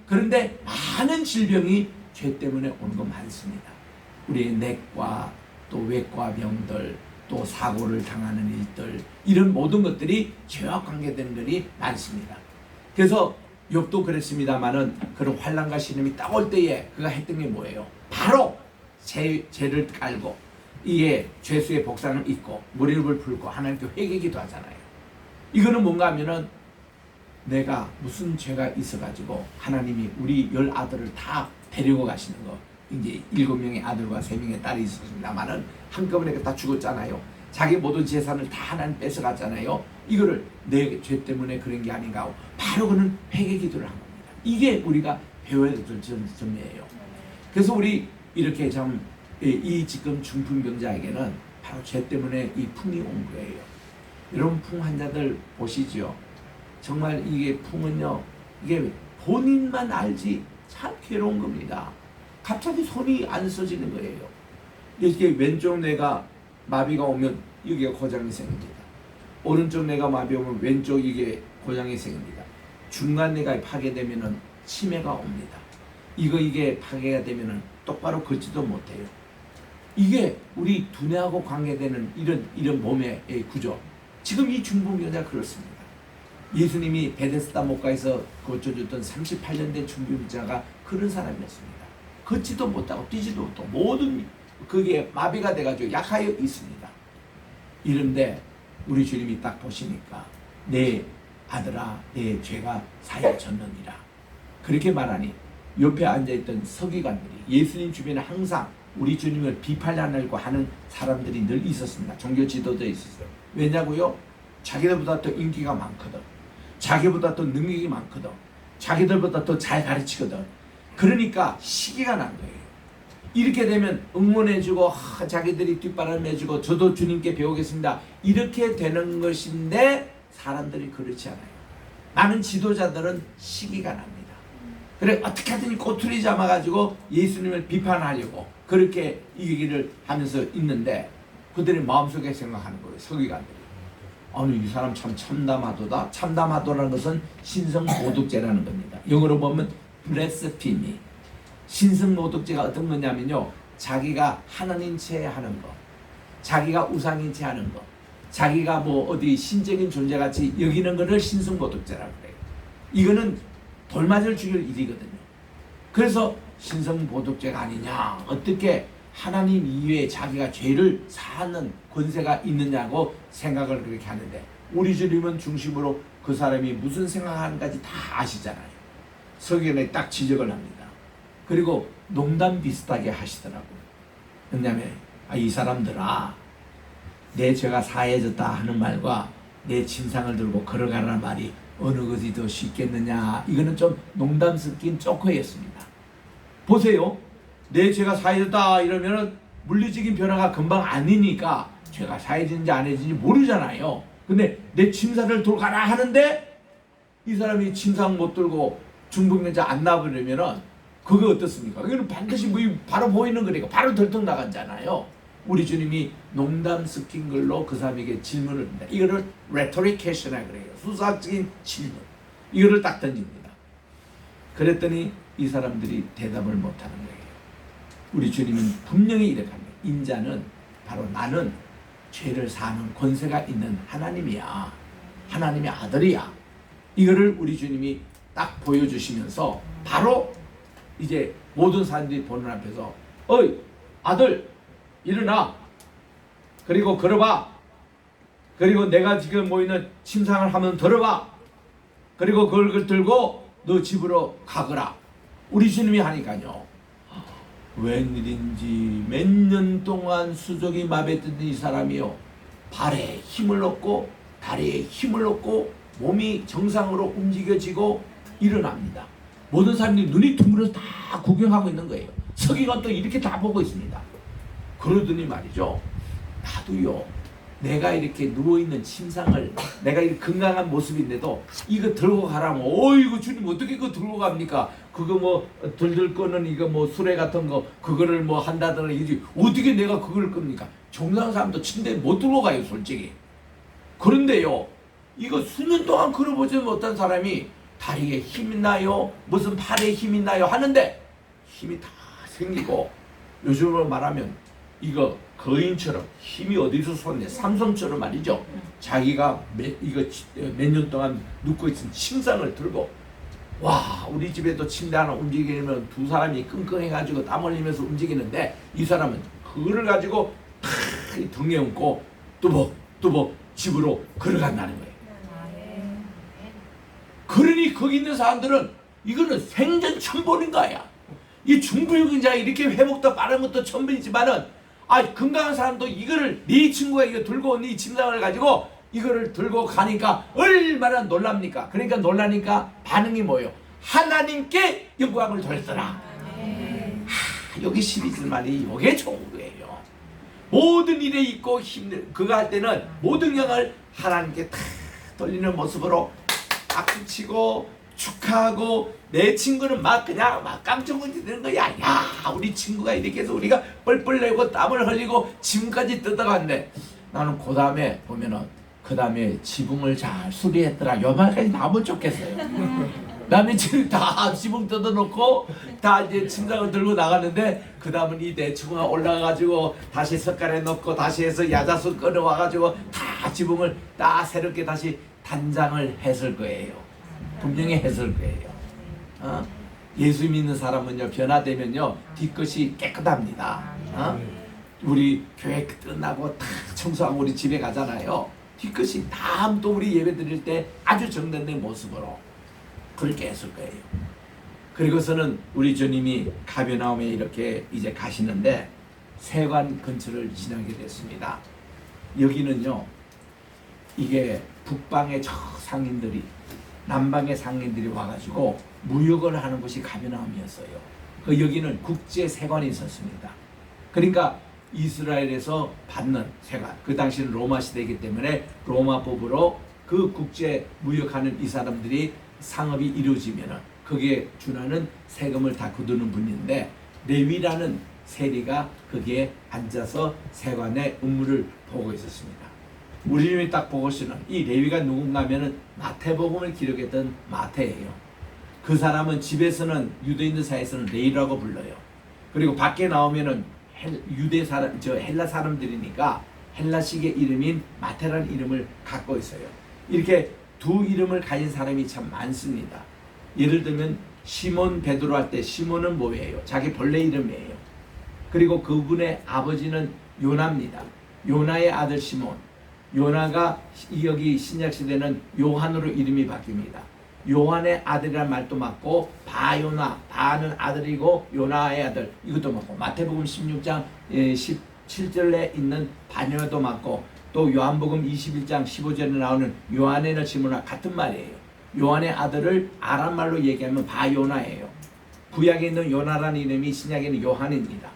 그런데 많은 질병이 죄 때문에 오는 건 많습니다. 우리의 내과, 또 외과 병들, 또 사고를 당하는 일들, 이런 모든 것들이 죄와 관계되는 것이 많습니다. 그래서 욥도 그랬습니다마는 그런 환난과 시험이 딱 올 때에 그가 했던 게 뭐예요? 바로 죄를 깔고 이게 죄수의 복상을 입고 무릎을 꿇고 하나님께 회개기도 하잖아요. 이거는 뭔가 하면은 내가 무슨 죄가 있어가지고 하나님이 우리 10아들을 다 데리고 가시는 거. 이제 7명의 아들과 3명의 딸이 있었습니다만은 한꺼번에 다 죽었잖아요. 자기 모든 재산을 다 하나님 뺏어갔잖아요. 이거를 내 죄 때문에 그런 게 아닌가 하고 바로 그는 회개 기도를 한 겁니다. 이게 우리가 배워야 될 점이에요. 그래서 우리 이렇게 참 이 지금 중풍병자에게는 바로 죄 때문에 이 풍이 온 거예요. 여러분 풍 환자들 보시죠. 정말 이게 풍은요, 이게 본인만 알지 참 괴로운 겁니다. 갑자기 손이 안 써지는 거예요. 이렇게 왼쪽 뇌가 마비가 오면 여기가 고장이 생깁니다. 오른쪽 뇌가 마비 오면 왼쪽 이게 고장이 생깁니다. 중간 뇌가 파괴되면은 치매가 옵니다. 이게 파괴가 되면은 똑바로 걷지도 못해요. 이게 우리 두뇌하고 관계되는 이런 몸의 구조. 지금 이 중풍병자 그렇습니다. 예수님이 베데스다 목가에서 고쳐줬던 38년 된 중풍병자가 그런 사람이었습니다. 걷지도 못하고 뛰지도 못하고 모든 그게 마비가 돼가지고 약하여 있습니다. 이런데 우리 주님이 딱 보시니까 내 아들아 내 죄가 사해졌느니라 그렇게 말하니 옆에 앉아있던 서기관들이 예수님 주변에 항상 우리 주님을 비판하려고 하는 사람들이 늘 있었습니다. 종교 지도자에 있었어요. 왜냐고요? 자기들보다 더 인기가 많거든. 자기보다 더 능력이 많거든. 자기들보다 더 잘 가르치거든. 그러니까 시기가 난 거예요. 이렇게 되면 응원해주고 자기들이 뒷바람해주고 저도 주님께 배우겠습니다. 이렇게 되는 것인데 사람들이 그렇지 않아요. 많은 지도자들은 시기가 납니다. 그래 어떻게 하든지 꼬투리 잡아가지고 예수님을 비판하려고 그렇게 이 얘기를 하면서 있는데 그들의 마음속에 생각하는 거예요. 서기관들이. 아니 이 사람 참 참담하도다. 참담하도라는 것은 신성모독죄라는 겁니다. 영어로 보면 blasphemy. 신성모독죄가 어떤 거냐면요, 자기가 하나님 채 하는 거, 자기가 우상인 채 하는 거, 자기가 뭐 어디 신적인 존재같이 여기는 거를 신성모독죄라고 그래요. 이거는 돌맞을 죽일 일이거든요. 그래서 신성모독죄가 아니냐, 어떻게 하나님 이외에 자기가 죄를 사하는 권세가 있느냐고 생각을 그렇게 하는데 우리 주님은 중심으로 그 사람이 무슨 생각하는지 다 아시잖아요. 서기관에 딱 지적을 합니다. 그리고 농담 비슷하게 하시더라고요. 왜냐하면 이 사람들아 내 죄가 사해졌다 하는 말과 내 침상을 들고 걸어가라는 말이 어느 것이 더 쉽겠느냐. 이거는 좀 농담 섞인 쪼커였습니다. 보세요. 내 죄가 사해졌다 이러면은 물리적인 변화가 금방 아니니까 죄가 사해진지 안 해진지 모르잖아요. 근데 내 침상을 들고 가라 하는데 이 사람이 침상 못 들고 중풍병자 안 나버리면은 그게 어떻습니까? 이거는 반드시 뭐 바로 보이는 거니까 바로 덜떡 나가잖아요. 우리 주님이 농담 섞인 걸로 그 사람에게 질문을 합니다. 이거를 rhetoric question이라고 그래요. 수사적인 질문. 이거를 딱 던집니다. 그랬더니 이 사람들이 대답을 못하는 거예요. 우리 주님은 분명히 이렇게 합니다. 인자는 바로 나는 죄를 사는 권세가 있는 하나님이야. 하나님의 아들이야. 이거를 우리 주님이 딱 보여주시면서 바로 이제 모든 사람들이 보는 앞에서 어이 아들 일어나 그리고 걸어봐 그리고 내가 지금 모이는 침상을 하면 들어봐 그리고 그걸 들고 너 집으로 가거라. 우리 주님이 하니까요. 웬일인지 몇 년 동안 수족이 마비했던 이 사람이요 발에 힘을 얻고 다리에 힘을 얻고 몸이 정상으로 움직여지고 일어납니다. 모든 사람들이 눈이 둥그러서 다 구경하고 있는 거예요. 서기관 또 이렇게 다 보고 있습니다. 그러더니 말이죠. 나도요 내가 이렇게 누워있는 침상을 내가 이 건강한 모습인데도 이거 들고 가라면 어이구 주님 어떻게 그거 들고 갑니까? 그거 뭐 들들 거는 이거 뭐 수레 같은 거 그거를 뭐 한다더라 이지 어떻게 내가 그걸 겁니까? 정상한 사람도 침대에 못 들고 가요 솔직히. 그런데요 이거 수년 동안 걸어보지 못한 사람이 다리에 힘이 나요 무슨 팔에 힘이 나요 하는데 힘이 다 생기고 요즘으로 말하면 이거 거인처럼 힘이 어디서 솟네 삼손처럼 말이죠. 자기가 몇 년 동안 눕고 있은 침상을 들고 와 우리 집에도 침대 하나 움직이면 두 사람이 끙끙해가지고 땀 흘리면서 움직이는데 이 사람은 그거를 가지고 탁 등에 얹고 뚜벅뚜벅 집으로 걸어간다는 거예요. 그러니 거기 있는 사람들은 이거는 생전천본인 거야. 이 중부유근자가 이렇게 회복도 빠른 것도 천본이지만은 건강한 사람도 이거를 네 친구가 이거 들고 온 이 침상을 가지고 이거를 들고 가니까 얼마나 놀랍니까? 그러니까 놀라니까 반응이 뭐예요? 하나님께 영광을 돌렸더라. 여기 시리즈 말이 이게 좋은 거예요. 모든 일에 있고 힘든 그거 할 때는 모든 영광을 하나님께 다 돌리는 모습으로 박수치고 축하하고 내 친구는 막 그냥 막 깜짝 놀라는 거야. 야 우리 친구가 이렇게 해서 우리가 뻘뻘 내고 땀을 흘리고 지금까지 뜯어갔는데 나는 그 다음에 보면은 그 다음에 지붕을 잘 수리했더라. 요 말까지 나오면 좋겠어요. 남의 지금 다 지붕 뜯어놓고 다 이제 침상을 들고 나가는데 그 다음은 이 내 친구가 올라가가지고 다시 석갈에 넣고 다시 해서 야자수 끌어와가지고 다 지붕을 다 새롭게 다시 단장을 했을 거예요. 분명히 했을 거예요. 예수 믿는 사람은요 변화되면요 뒤끝이 깨끗합니다. 우리 교회 끝나고 다 청소하고 우리 집에 가잖아요. 뒤끝이 다음 또 우리 예배 드릴 때 아주 정돈된 모습으로 그렇게 했을 거예요. 그리고서는 우리 주님이 가버나움에 이렇게 이제 가시는데 세관 근처를 지나게 됐습니다. 여기는요 이게 북방의 저 상인들이 남방의 상인들이 와가지고 무역을 하는 곳이 가버나움이었어요. 그 여기는 국제 세관이 있었습니다. 그러니까 이스라엘에서 받는 세관, 그 당시는 로마 시대이기 때문에 로마법으로 그 국제 무역하는 이 사람들이 상업이 이루어지면은 거기에 준하는 세금을 다 거두는 분인데 레위라는 세리가 거기에 앉아서 세관의 업무를 보고 있었습니다. 우리 주님이 딱 보고서는 이 레위가 누군가 하면은 마태복음을 기록했던 마태예요. 그 사람은 집에서는 유대인들 사이에서는 레위라고 불러요. 그리고 밖에 나오면은 유대 사람, 헬라 사람들이니까 헬라식의 이름인 마태라는 이름을 갖고 있어요. 이렇게 두 이름을 가진 사람이 참 많습니다. 예를 들면 시몬 베드로 할 때 시몬은 뭐예요? 자기 본래 이름이에요. 그리고 그분의 아버지는 요나입니다. 요나의 아들 시몬. 요나가 여기 신약시대는 요한으로 이름이 바뀝니다. 요한의 아들이란 말도 맞고 바요나, 바는 아들이고 요나의 아들 이것도 맞고 마태복음 16장 17절에 있는 바녀도 맞고 또 요한복음 21장 15절에 나오는 요한의 시몬과 같은 말이에요. 요한의 아들을 아람말로 얘기하면 바요나예요. 구약에 있는 요나라는 이름이 신약에 있는 요한입니다.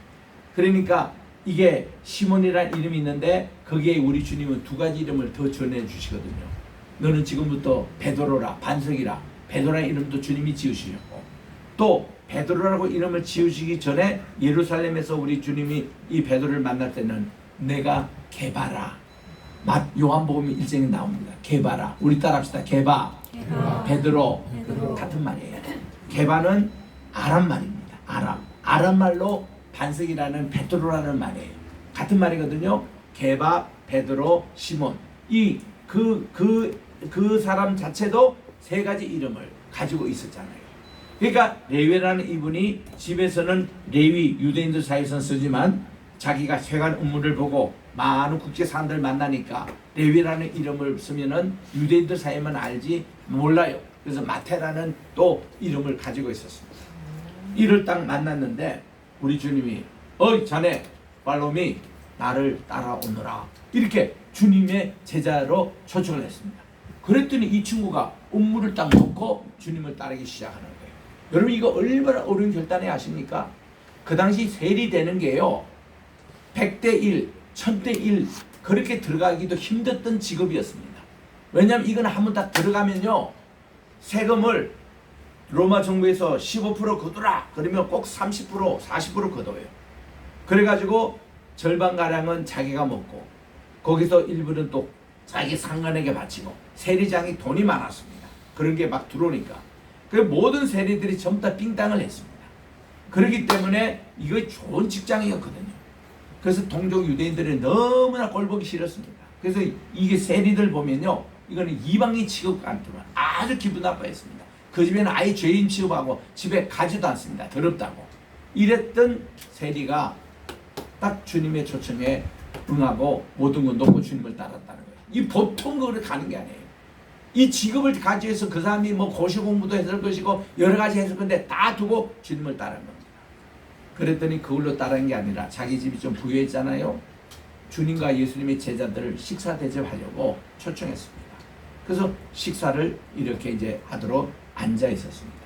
그러니까 이게 시몬이라는 이름이 있는데 거기에 우리 주님은 두 가지 이름을 더 전해주시거든요. 너는 지금부터 베드로라, 반석이라. 베드로라는 이름도 주님이 지으시셨고 또 베드로라고 이름을 지으시기 전에 예루살렘에서 우리 주님이 이 베드로를 만날 때는 내가 게바라. 요한복음 1장에 나옵니다. 게바라. 우리 따라합시다. 게바. 베드로. 같은 말이에요. 게바는 아람 말입니다. 아람 말로 반석이라는 베드로라는 말이에요. 같은 말이거든요. 게바, 베드로, 시몬. 그 사람 자체도 세 가지 이름을 가지고 있었잖아요. 그러니까 레위라는 이분이 집에서는 레위 유대인들 사이에서는 쓰지만 자기가 세관 업무를 보고 많은 국제 사람들 만나니까 레위라는 이름을 쓰면은 유대인들 사이에만 알지 몰라요. 그래서 마태라는 또 이름을 가지고 있었습니다. 이를 딱 만났는데 우리 주님이 어이 자네 팔로미 나를 따라오너라 이렇게 주님의 제자로 초청을 했습니다. 그랬더니 이 친구가 업무를 딱 놓고 주님을 따르기 시작하는 거예요. 여러분 이거 얼마나 어려운 결단이 아십니까? 그 당시 세리되는 게요 100대 1, 1000대 1 그렇게 들어가기도 힘들었던 직업이었습니다. 왜냐하면 이건 한번 다 들어가면요, 세금을 로마 정부에서 15% 거두라 그러면 꼭 30% 40% 거둬요. 그래가지고 절반가량은 자기가 먹고 거기서 일부는 또 자기 상관에게 바치고, 세리장이 돈이 많았습니다. 그런 게 막 들어오니까 그 모든 세리들이 전부 다 빙땅을 했습니다. 그렇기 때문에 이거 좋은 직장이었거든요. 그래서 동족 유대인들이 너무나 꼴보기 싫었습니다. 그래서 이게 세리들 보면요, 이거는 이방인 취급 안 들어와 아주 기분 나빠했습니다. 그 집에는 아예 죄인 취급하고 집에 가지도 않습니다. 더럽다고. 이랬던 세리가 딱 주님의 초청에 응하고 모든 걸 놓고 주님을 따랐다는 거예요. 이 보통 거를 가는 게 아니에요. 이 직업을 가지고 해서 그 사람이 뭐 고시 공부도 했을 것이고 여러 가지 했을 건데 다 두고 주님을 따른 겁니다. 그랬더니 그걸로 따른 게 아니라 자기 집이 좀 부유했잖아요. 주님과 예수님의 제자들을 식사 대접하려고 초청했습니다. 그래서 식사를 이렇게 이제 하도록 앉아 있었습니다.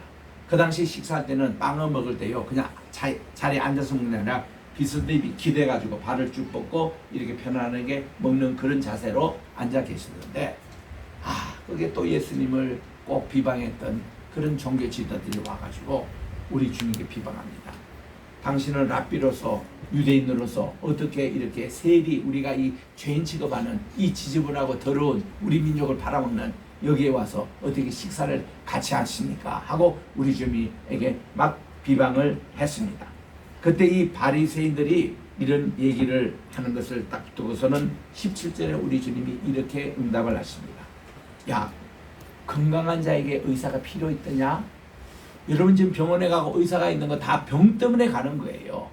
그 당시 식사할 때는 빵을 먹을 때요, 그냥 자리에 앉아서 먹는 게 아니라 비스듬히 기대가지고 발을 쭉 뻗고 이렇게 편안하게 먹는 그런 자세로 앉아 계시는데, 그게 또 예수님을 꼭 비방했던 그런 종교 지도자들이 와가지고 우리 주님께 비방합니다. 당신은 랍비로서 유대인으로서 어떻게 이렇게 세리, 우리가 이 죄인 취급하는 이 지저분하고 더러운 우리 민족을 팔아먹는 여기에 와서 어떻게 식사를 같이 하십니까? 하고 우리 주님에게 막 비방을 했습니다. 그때 이 바리새인들이 이런 얘기를 하는 것을 딱 두고서는 17절에 우리 주님이 이렇게 응답을 하십니다. 야, 건강한 자에게 의사가 필요 있더냐? 여러분 지금 병원에 가고 의사가 있는 거 다 병 때문에 가는 거예요.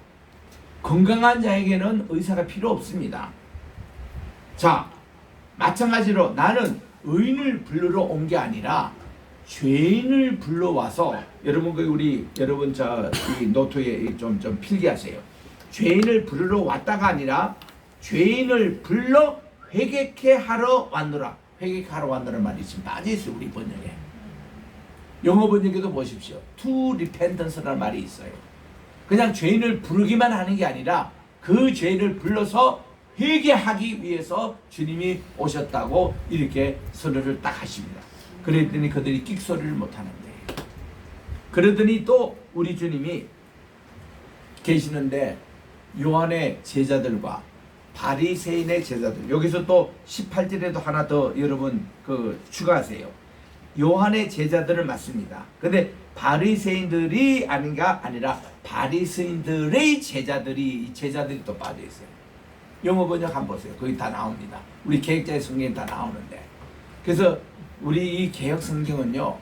건강한 자에게는 의사가 필요 없습니다. 자, 마찬가지로 나는 의인을 부르러 온 게 아니라 죄인을 불러와서, 여러분 여러분 이 노트에 좀 필기하세요. 죄인을 부르러 왔다가 아니라 죄인을 불러 회개케 하러 왔노라. 회개하러 왔노라는 말이 지금 빠져있어요. 우리 번역에. 영어 번역에도 보십시오. To repentance라는 말이 있어요. 그냥 죄인을 부르기만 하는 게 아니라 그 죄인을 불러서 회개하기 위해서 주님이 오셨다고 이렇게 선언을 딱 하십니다. 그랬더니 그들이 끽소리를 못하는 거예요. 그러더니 또 우리 주님이 계시는데 요한의 제자들과 바리새인의 제자들, 여기서 또 18절에도 하나 더 여러분 추가하세요. 요한의 제자들을 맞습니다. 근데 바리새인들이 아니라 바리새인들의 제자들이 또 빠져 있어요. 영어 번역 한번 보세요. 거기 다 나옵니다. 우리 개혁자의 성경에 다 나오는데. 그래서 우리 이 개혁 성경은요,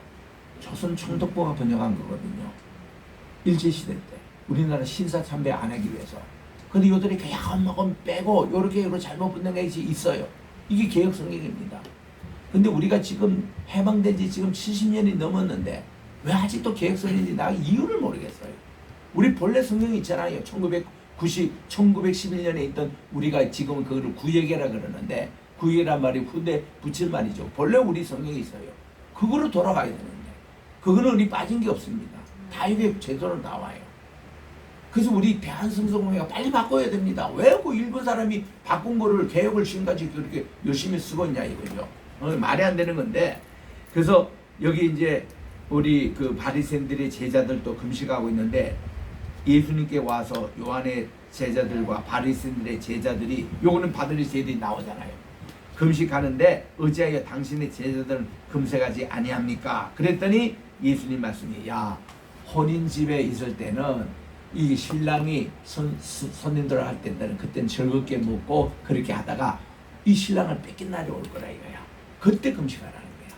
조선 총독부가 번역한 거거든요. 일제시대 때 우리나라 신사참배 안 하기 위해서. 근데 요들이 그냥 빼고 요렇게 잘못 붙는 게 있어요. 이게 개혁 성경입니다. 근데 우리가 지금 해방된 지 지금 70년이 넘었는데 왜 아직도 개혁 성경인지 나 이유를 모르겠어요. 우리 본래 성경이 있잖아요. 1911년에 있던, 우리가 지금은 그거를 구약이라 그러는데, 구약이란 말이 후대 붙일 말이죠. 본래 우리 성경이 있어요. 그거로 돌아가야 되는데 그거는 우리 빠진 게 없습니다. 다 이게 제대로 나와요. 그래서 우리 대한성서공회가 빨리 바꿔야 됩니다. 왜 그 일본 사람이 바꾼 거를 개혁을 지금까지 그렇게 열심히 쓰고 있냐 이거죠. 말이 안 되는 건데. 그래서 여기 이제 우리 바리새인들의 제자들도 금식하고 있는데, 예수님께 와서 요한의 제자들과 바리새인들의 제자들이, 요거는 바리새인들이 나오잖아요. 금식하는데 어찌하여 당신의 제자들은 금식하지 아니합니까? 그랬더니 예수님 말씀이, 야, 혼인집에 있을 때는 이 신랑이 손님들 할 때는 그때는 즐겁게 먹고 그렇게 하다가 이 신랑을 뺏긴 날이 올 거라 이거야. 그때 금식하라는 거야.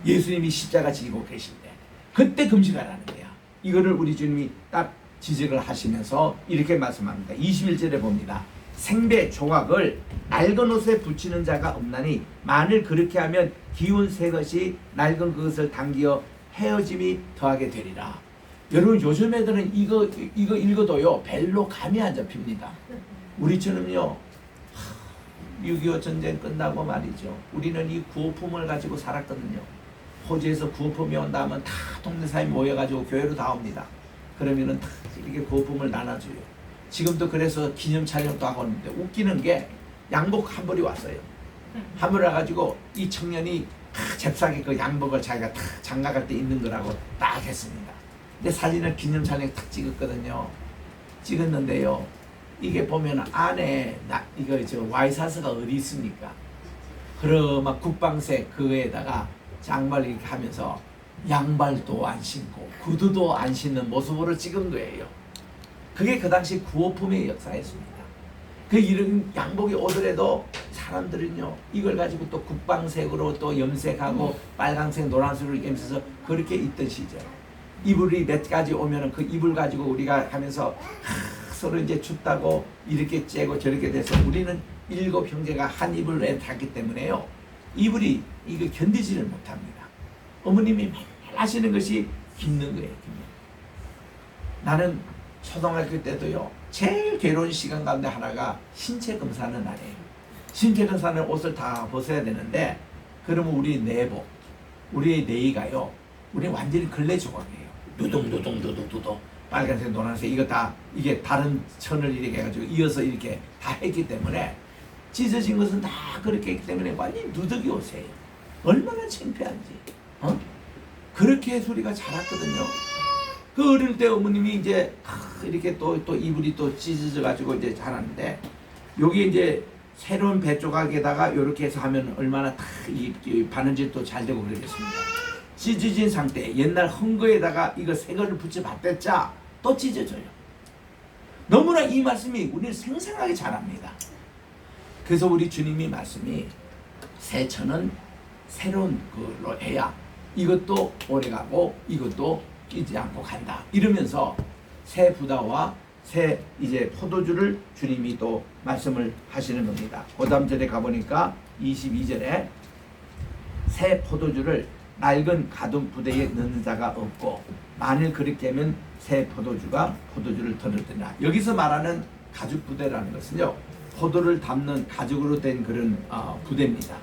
예수님이 십자가 지고 계실 때 그때 금식하라는 거야. 이거를 우리 주님이 딱 지적을 하시면서 이렇게 말씀합니다. 21절에 봅니다. 생배 조각을 낡은 옷에 붙이는 자가 없나니 만일 그렇게 하면 기운 새 것이 낡은 그것을 당기어 헤어짐이 더하게 되리라. 여러분 요즘 애들은 이거 읽어도요 별로 감이 안 잡힙니다. 우리처럼요 6.25 전쟁 끝나고 말이죠, 우리는 이 구호품을 가지고 살았거든요. 호주에서 구호품이 온다 하면 다 동네 사람이 모여가지고 교회로 다 옵니다. 그러면은 다 이렇게 구호품을 나눠줘요. 지금도 그래서 기념 촬영도 하고 있는데 웃기는 게 양복 한 벌이 왔어요. 한 벌 와가지고 이 청년이 잽싸게 그 양복을 자기가 탁 장가갈 때 입는 거라고 딱 했습니다. 근데 사진을 기념촬영 탁 찍었거든요. 찍었는데요. 이게 보면 안에 이거 저 와이사스가 어디 있습니까? 그럼 막 국방색 그거에다가 장발 이렇게 하면서 양발도 안 신고 구두도 안 신는 모습으로 찍은 거예요. 그게 그 당시 구호품의 역사였습니다. 그 이런 양복이 오더라도 사람들은요 이걸 가지고 또 국방색으로 또 염색하고 빨강색 노란색으로 염색해서 그렇게 입던 시절. 이불이 몇 가지 오면은 그 이불 가지고 우리가 하면서 서로 이제 춥다고 이렇게 째고 저렇게 돼서 우리는 7 형제가 한 이불에 탔기 때문에요. 이불이 이거 견디지를 못합니다. 어머님이 맨날 하시는 것이 깁는 거예요. 깁는. 나는 초등학교 때도요. 제일 괴로운 시간 가운데 하나가 신체 검사는 아니에요. 신체 검사는 옷을 다 벗어야 되는데 그러면 우리 내복, 우리의 내의가요. 우리 완전히 걸레 조각이에요. 두둥두둥두둥두둥 빨간색 노란색 이거 다 이게 다른 천을 이렇게 해가지고 이어서 이렇게 다 했기 때문에 찢어진 것은 다 그렇게 했기 때문에 완전히 누더기 옷이에요. 얼마나 창피한지. 그렇게 소리가 자랐거든요. 그 어릴 때 어머님이 이제 이렇게 또 이불이 또 찢어져 가지고 이제 자랐는데 여기 이제 새로운 배 조각에다가 이렇게 해서 하면 얼마나 이 바느질도 잘 되고 그러겠습니다. 찢어진 상태 옛날 헌거에다가 이거 새 거를 붙여봤댔자 또 찢어져요. 너무나 이 말씀이 우리를 생생하게 잘합니다. 그래서 우리 주님이 말씀이 새 천은 새로운 걸로 해야 이것도 오래가고 이것도 끼지 않고 간다. 이러면서 새 부다와 새 이제 포도주를 주님이 또 말씀을 하시는 겁니다. 고다음 절에 가보니까 22절에 새 포도주를 낡은 가둔 부대에 넣는 자가 없고 만일 그렇게 하면 새 포도주를 덜어드리라. 여기서 말하는 가죽 부대라는 것은요. 포도를 담는 가죽으로 된 그런 부대입니다.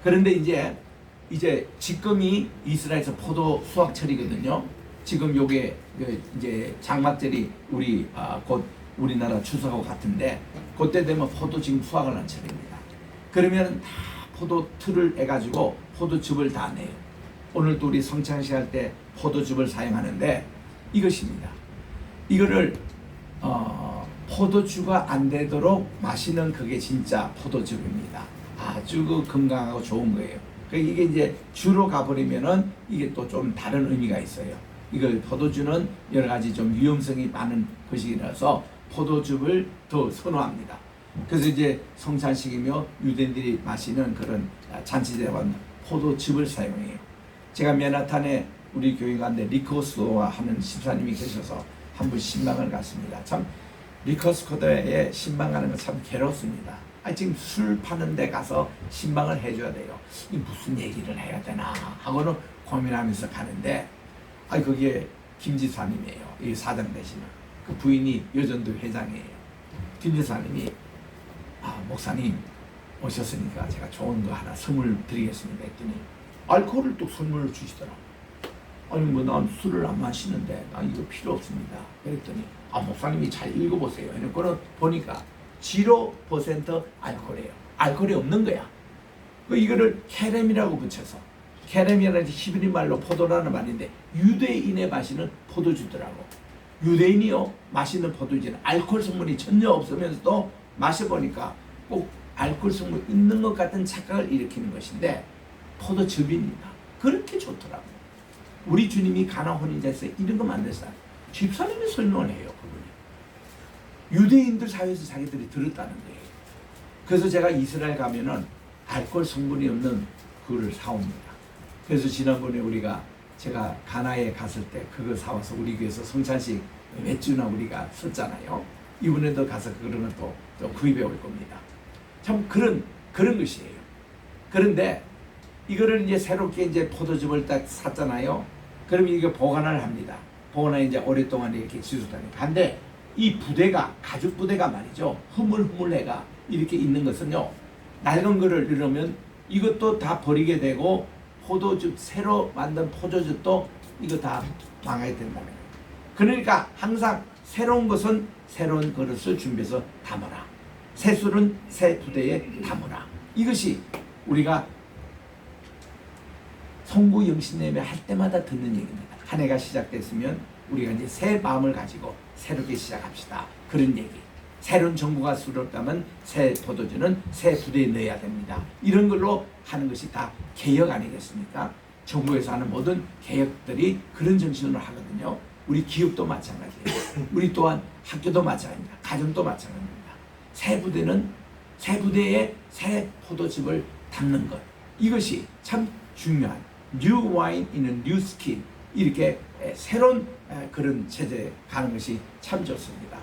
그런데 이제 지금이 이스라엘에서 포도 수확철이거든요. 지금 요게 이제 장막절이 우리 곧 우리나라 추석하고 같은데 그때 되면 포도 지금 수확을 하는 철입니다. 그러면 다 포도 틀을 해가지고 포도즙을 다 내요. 오늘도 우리 성찬식 할 때 포도즙을 사용하는데 이것입니다. 이거를 포도주가 안 되도록 마시는 그게 진짜 포도즙입니다. 아주 그 건강하고 좋은 거예요. 이게 이제 주로 가버리면은 이게 또 좀 다른 의미가 있어요. 이거 포도주는 여러 가지 좀 위험성이 많은 것이라서 포도즙을 더 선호합니다. 그래서 이제 성찬식이며 유대인들이 마시는 그런 잔치대원 포도즙을 사용해요. 제가 맨하탄에 우리 교회 가운데 리커스코와 하는 집사님이 계셔서 한 번 신방을 갔습니다. 참 리커스코에 신방 가는 건 참 괴롭습니다. 지금 술 파는 데 가서 신방을 해줘야 돼요. 이 무슨 얘기를 해야 되나 하고는 고민하면서 가는데 거기에 김 지사님이에요. 이 사장 되시는 그 부인이 여전도 회장이에요. 김 지사님이 목사님 오셨으니까 제가 좋은 거 하나 선물 드리겠습니다 했더니 알코올을 또 선물로 주시더라. 난 술을 안 마시는데 이거 필요 없습니다. 그랬더니 목사님이 잘 읽어보세요. 이거는 보니까 0% 알코올이에요. 알코올이 없는 거야. 이거를 케렘이라고 붙여서 케렘이라는 히브리 말로 포도라는 말인데 유대인의 마시는 포도주더라고. 유대인이요 마시는 포도주는 알코올 성분이 전혀 없으면서도 마셔보니까 꼭 알코올 성분 있는 것 같은 착각을 일으키는 것인데 포도즙입니다. 그렇게 좋더라고. 우리 주님이 가나 혼인자에서 이런 거 만들었어요. 집사님이 설명을 해요. 그분이. 유대인들 사회에서 자기들이 들었다는 거예요. 그래서 제가 이스라엘 가면은 알코올 성분이 없는 그거를 사옵니다. 그래서 지난번에 제가 가나에 갔을 때 그거 사와서 우리 교회에서 성찬식 몇 주나 우리가 썼잖아요. 이번에도 가서 그런 것도 좀 구입해 올 겁니다. 참 그런 것이에요. 그런데 이거를 이제 새롭게 이제 포도즙을 딱 샀잖아요. 그러면 이게 보관을 합니다. 보관을 이제 오랫동안 이렇게 지속하니까. 근데 이 부대가 가죽 부대가 말이죠. 흐물흐물해가 이렇게 있는 것은요. 낡은 거를 이러면 이것도 다 버리게 되고 포도즙 새로 만든 포도즙도 이거 다 망하게 된다는 거예요. 그러니까 항상 새로운 것은 새로운 그릇을 준비해서 담아라. 새 술은 새 부대에 담으라. 이것이 우리가 성부 영신예배 할 때마다 듣는 얘기입니다. 한 해가 시작됐으면 우리가 이제 새 마음을 가지고 새롭게 시작합시다. 그런 얘기. 새로운 정부가 수립되면 새 포도주는 새 부대에 넣어야 됩니다. 이런 걸로 하는 것이 다 개혁 아니겠습니까? 정부에서 하는 모든 개혁들이 그런 정신으로 하거든요. 우리 기업도 마찬가지예요. 우리 또한 학교도 마찬가지입니다. 가정도 마찬가지입니다. 새 부대는 새 부대에 새 포도즙을 담는 것. 이것이 참 중요한 new wine in a new skin. 이렇게 새로운 그런 체제에 가는 것이 참 좋습니다.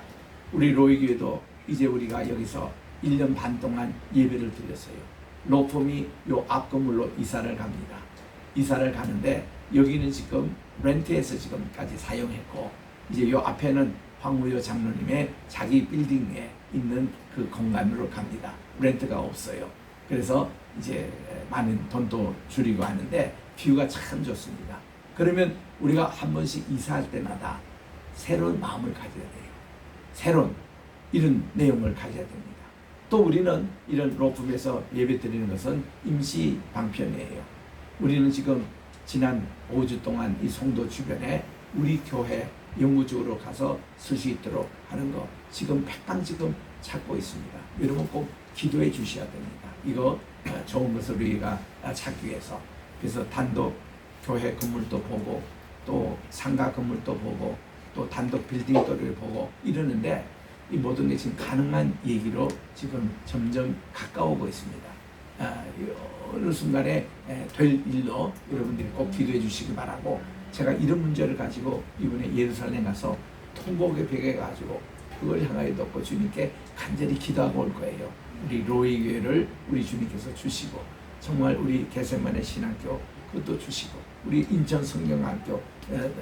우리 로이교회도 이제 우리가 여기서 1년 반 동안 예배를 드렸어요. 로펌이 요 앞 건물로 이사를 갑니다. 이사를 가는데 여기는 지금 렌트해서 지금까지 사용했고 이제 요 앞에는 황무효 장로님의 자기 빌딩에 있는 그 공간으로 갑니다. 렌트가 없어요. 그래서 이제 많은 돈도 줄이고 하는데 뷰가 참 좋습니다. 그러면 우리가 한 번씩 이사할 때마다 새로운 마음을 가져야 돼요. 새로운 이런 내용을 가져야 됩니다. 또 우리는 이런 로펌에서 예배 드리는 것은 임시 방편이에요. 우리는 지금 지난 5주 동안 이 송도 주변에 우리 교회 영구적으로 가서 쓸 수 있도록 하는 거 지금 백방 지금 찾고 있습니다. 여러분 꼭 기도해 주셔야 됩니다. 이거 좋은 것을 우리가 찾기 위해서. 그래서 단독 교회 건물도 보고 또 상가 건물도 보고 또 단독 빌딩들을 보고 이러는데 이 모든 게 지금 가능한 얘기로 지금 점점 가까워오고 있습니다. 어느 순간에 될 일로 여러분들이 꼭 기도해 주시기 바라고 제가 이런 문제를 가지고 이번에 예루살렘 가서 통곡의 벽에 가지고 그걸 향하여 놓고 주님께 간절히 기도하고 올 거예요. 우리 로이 교회를 우리 주님께서 주시고 정말 우리 개세만의 신학교 그것도 주시고 우리 인천 성경학교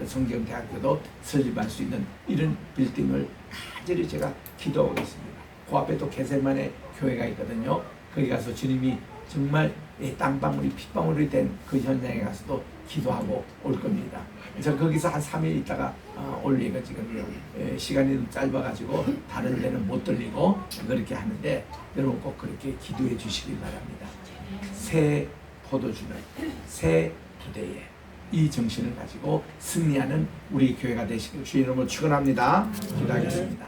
성경대학교도 설립할 수 있는 이런 빌딩을 간절히 제가 기도하고 있습니다. 그 앞에 또 개세만의 교회가 있거든요. 거기 가서 주님이 정말 땅방울이 핏방울이 된 그 현장에 가서도 기도하고 올 겁니다. 그래서 거기서 한 3일 있다가 올 얘기가 지금 시간이 좀 짧아가지고 다른 데는 못 들리고 그렇게 하는데 여러분 꼭 그렇게 기도해 주시길 바랍니다. 새 포도주는 새 부대에 이 정신을 가지고 승리하는 우리 교회가 되시길 주의 이름으로 축원합니다. 기도하겠습니다.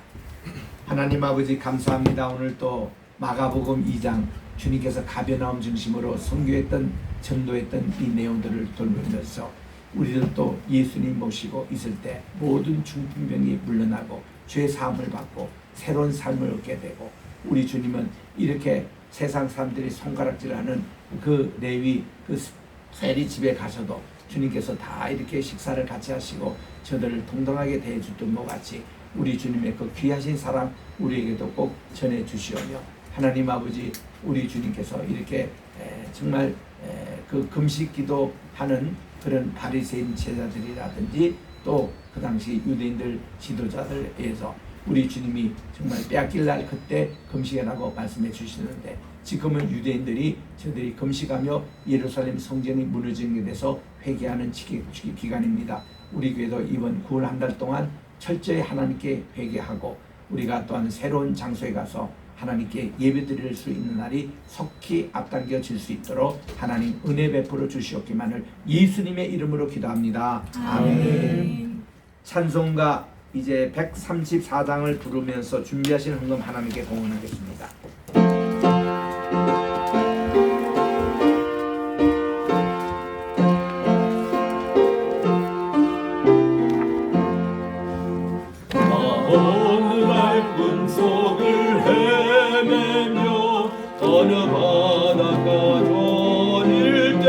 하나님 아버지 감사합니다. 오늘 또 마가복음 2장 주님께서 가버나움 중심으로 선교했던 전도했던 이 내용들을 돌보면서 우리는 또 예수님 모시고 있을 때 모든 중풍병이 물러나고 죄 사함을 받고 새로운 삶을 얻게 되고 우리 주님은 이렇게 세상 사람들이 손가락질하는 그 레위 그 세리 집에 가셔도 주님께서 다 이렇게 식사를 같이 하시고 저들을 동등하게 대해주던 것 같이 우리 주님의 그 귀하신 사랑 우리에게도 꼭 전해 주시오며 하나님 아버지 우리 주님께서 이렇게 정말 그 금식 기도하는 그런 바리새인 제자들이라든지 또 그 당시 유대인들 지도자들에서 우리 주님이 정말 빼앗길 날 그때 금식하라고 말씀해 주시는데 지금은 유대인들이 저들이 금식하며 예루살렘 성전이 무너지게 돼서 회개하는 기간입니다. 우리 교회도 이번 9월 한 달 동안 철저히 하나님께 회개하고 우리가 또한 새로운 장소에 가서 하나님께 예배드릴 수 있는 날이 속히 앞당겨질 수 있도록 하나님 은혜 베풀어 주시옵기만을 예수님의 이름으로 기도합니다. 아멘. 찬송가 이제 134장을 부르면서 준비하신 헌금 하나님께 공헌하겠습니다. 어느 날 꿈속을 헤매며 어느 바닷가 졸일 때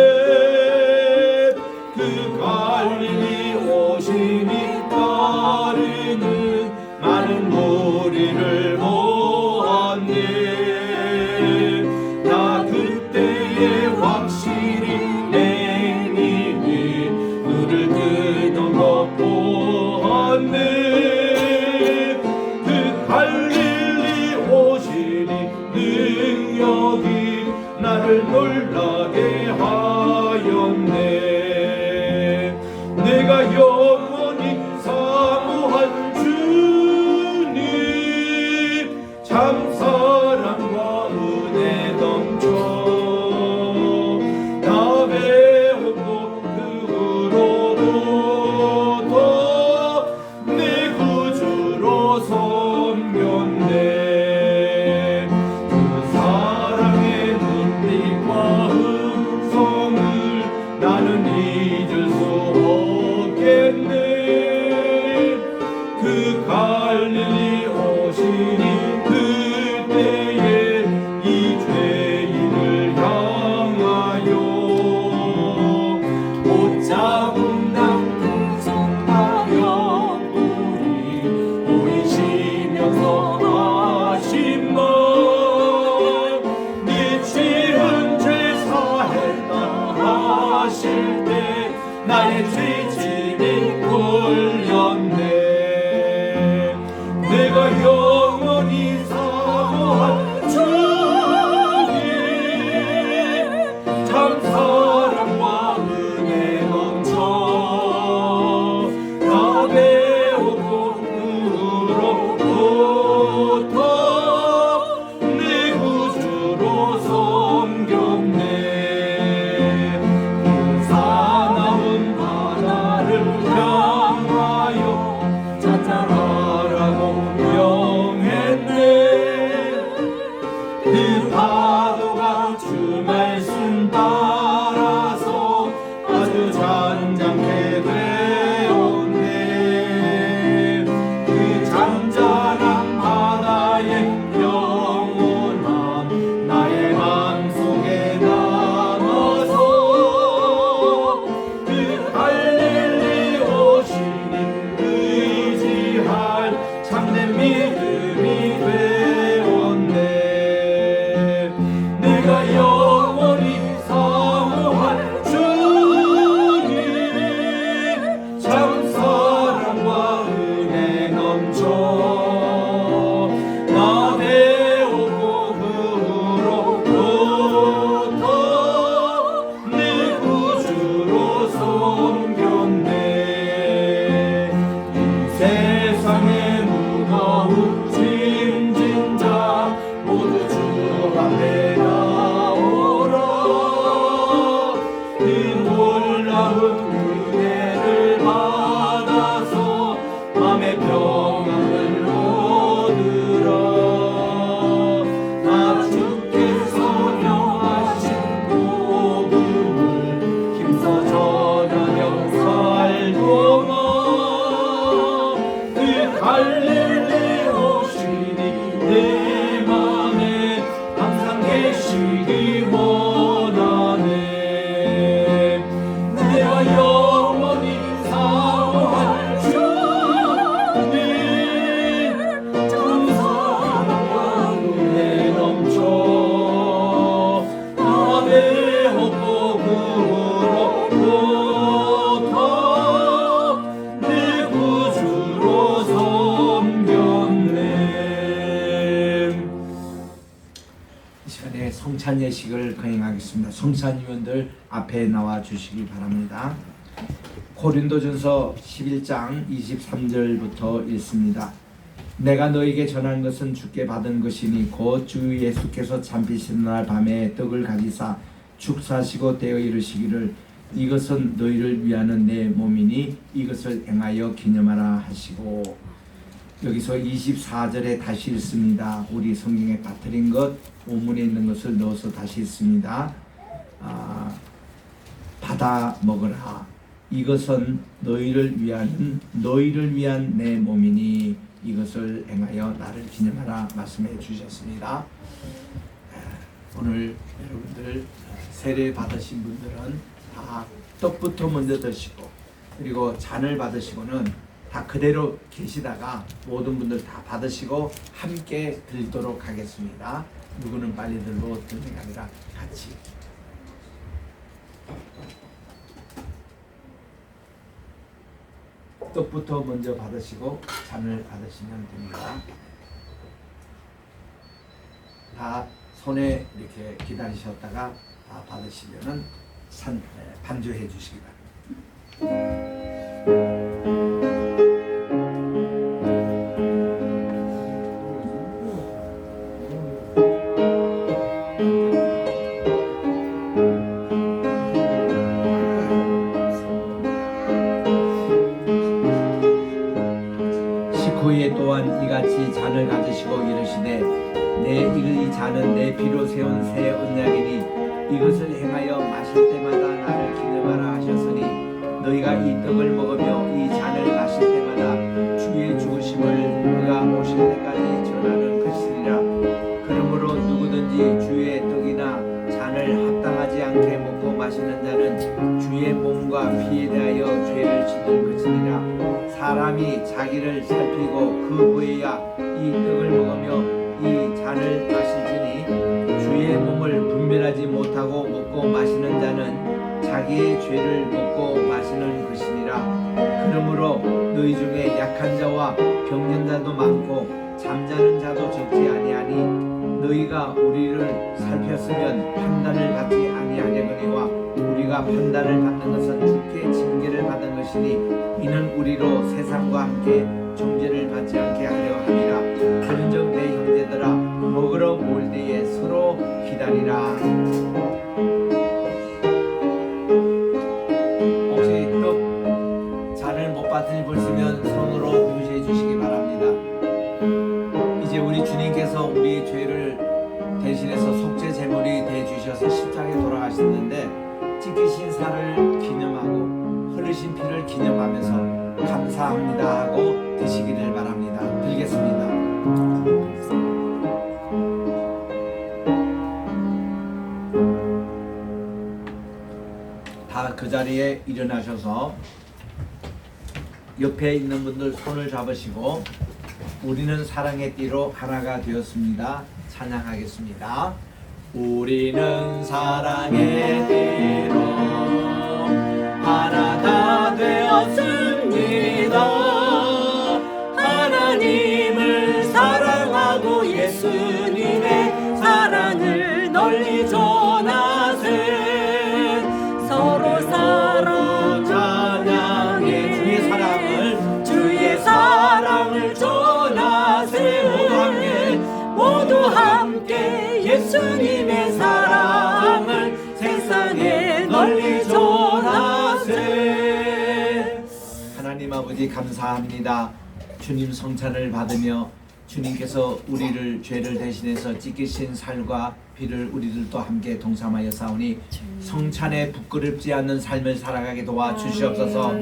그 갈릴리 오시니 따르는 많은 무리를 보았네. 나 그때에 확실히 내 님이 눈을 뜨던 것 보았네. 능력이 나를 놀라게 하였네. 내가 영원히 사모한 주님 참 사랑 오실 때 나의 죄짐이 풀렸네. 내가 영원히 사모할 주님 참 사랑과 은혜 넘쳐 나 배우고 그로부터 내 구주로 섬겼네. 그 사나운 바다를 향하여 찾아가라고 명했네. 그 파도가 주 말씀 따라서 아주 잔잔케 되었네. 그 잔잔한 바다의 영원함 나의 맘속에 남아서 그 갈릴리 오시니 의지할 참된 믿음이 되었네. 내가 영원히 사모할 주님 참 사랑과 은혜 넘쳐 나 배우고 그로부터 내 구주로 섬겼네. 이 세상의 무거운 짐진 자 모두 주 앞에 나오라. 그 놀라운 은혜를 받아서 맘의 평안을 얻으라. 나 주께서 명하신 복음을 힘써 전하며 살고만 그 갈릴리 오시니 내 맘에 항상 계시기 원하네. 내가 영원히 사모할 주님 참 사랑과 은혜 넘쳐 나 배웠고 그로부터 내 구주로 섬겼네. 이 시간에 성찬 예식을 거행하겠습니다. 성찬위원들 앞에 나와 주시기 바랍니다. 고린도전서 11장 23절부터 읽습니다. 내가 너에게 전한 것은 주께 받은 것이니 곧 주 예수께서 잠비시는 날 밤에 떡을 가지사 축사하시고 떼어 이르시기를 이것은 너희를 위하는 내 몸이니 이것을 행하여 기념하라 하시고, 여기서 24절에 다시 읽습니다. 우리 성경에 빠뜨린 것, 원문에 있는 것을 넣어서 다시 읽습니다. 받아 먹으라. 이것은 너희를 위한 내 몸이니 이것을 행하여 나를 기념하라 말씀해 주셨습니다. 오늘 여러분들 세례 받으신 분들은 다 떡부터 먼저 드시고, 그리고 잔을 받으시고는 다 그대로 계시다가 모든 분들 다 받으시고 함께 들도록 하겠습니다. 누구는 빨리 들고 드는 게 아니라 같이. 떡부터 먼저 받으시고 잔을 받으시면 됩니다. 다 손에 이렇게 기다리셨다가 다 받으시면은 반주해 주시기 바랍니다. 식후에 또한 이같이 잔을 가지시고 이르시되 이 잔은 내 피로 세운 새 언약이니 이것을 행하여 마실 때마다 나를 기념하라 하셨으니 너희가 이 떡을 먹으며 이 잔을 마실 때마다 주의 죽으심을 그가 오실 때까지 전하는 것이니라. 그러므로 누구든지 주의 떡이나 잔을 합당하지 않게 먹고 마시는 자는 주의 몸과 피에 대하여 죄를 짓는 것이니라. 사람이 자기를 살피고 그 후에야 이 떡을 먹으며 이 잔을 마실지니 주의 몸을 분별하지 못하고 먹고 마시는 자는 자기의 죄를 묻고 마시는 것이니라. 그러므로 너희 중에 약한 자와 병든 자도 많고 잠자는 자도 적지 아니하니 너희가 우리를 살폈으면 판단을 받지 아니하려거니와 우리가 판단을 받는 것은 주께 징계를 받은 것이니 이는 우리로 세상과 함께 정죄를 받지 않게 하려 함이라. 그런즉 내 형제들아 먹으러 모을 때에 서로 기다리라. 혹시 떡 잔을 못 받으니 보시면 손으로 표시해 주시기 바랍니다. 이제 우리 주님께서 우리 죄를 대신해서 속죄 제물이 돼 주셔서 십자가에 돌아가셨는데 찢기신 살을 기념하고 흘리신 피를 기념하면서 감사합니다 하고 드시기를 바랍니다. 드리겠습니다. 다 그 자리에 일어나셔서 옆에 있는 분들 손을 잡으시고 우리는 사랑의 띠로 하나가 되었습니다. 찬양하겠습니다. 우리는 사랑의 띠로 하나가 되었습니다. 하나님을 사랑하고 예수님의 사랑을 널리 전하세. 서로 사랑 찬양해. 주의 사랑을 전하세. 모두 함께 예수님의 사랑을 세상에 널리 전하세. 하나님 아버지 감사합니다. 주님 성찬을 받으며 주님께서 우리를 죄를 대신해서 찢기신 살과 피를 우리들도 함께 동참하여 사오니 성찬에 부끄럽지 않는 삶을 살아가게 도와주시옵소서.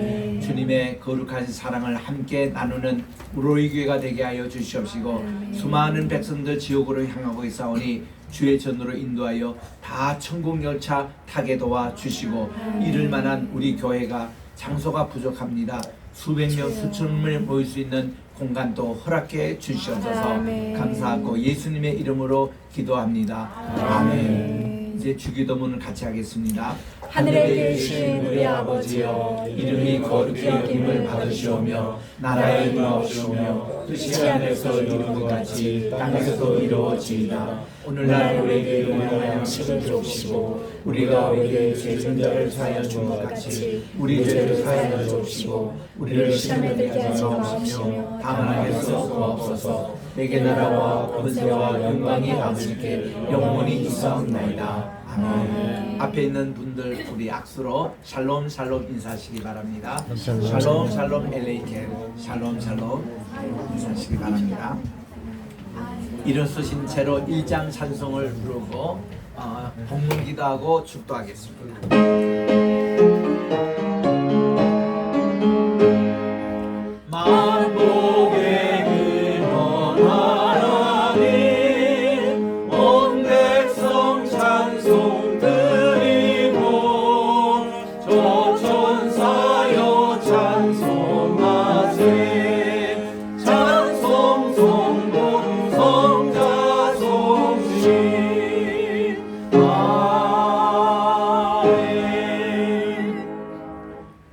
주님의 거룩한 사랑을 함께 나누는 우리 교회가 되게 하여 주시옵시고 수많은 백성들 지옥으로 향하고 있사오니 주의 전으로 인도하여 다 천국 열차 타게 도와주시고 이를 만한 우리 교회가 장소가 부족합니다. 수백 명 수천 명을 모일 수 있는 공간도 허락해 주시옵소서. 감사하고 예수님의 이름으로 기도합니다. 아멘. 이제 주기도문을 같이 하겠습니다. 하늘에 계신 우리 아버지여, 이름이 거룩히 여김을 받으시오며 나라의 임하옵시오며 뜻이 하늘에서 이루어진 것 같이 땅에서도 이루어지이다. 오늘날 우리에게 일용할 양식을 주옵시고 우리가 우리에게 죄 진 자를 사하여 준 것 같이 우리 죄를 사하여 주옵시고 우리를 시험에 들게 하지 마옵시며 다만 하게서 구하옵소서. 내게 나라와 권세와 영광이 아버지께 영원히 있사옵나이다. 아멘. 앞에 있는 분들 우리 악수로 샬롬 샬롬 인사하시기 바랍니다. 샬롬 샬롬 엘레이켈 샬롬 샬롬 인사하시기 바랍니다. 일어서신 채로 1장 찬송을 부르고 복문 기도하고 축도하겠습니다. 만복의 근원 하나님 온 백성 찬송 드리고 저 천사여 찬송하세. 찬송 송곡 성자 송신 아멘.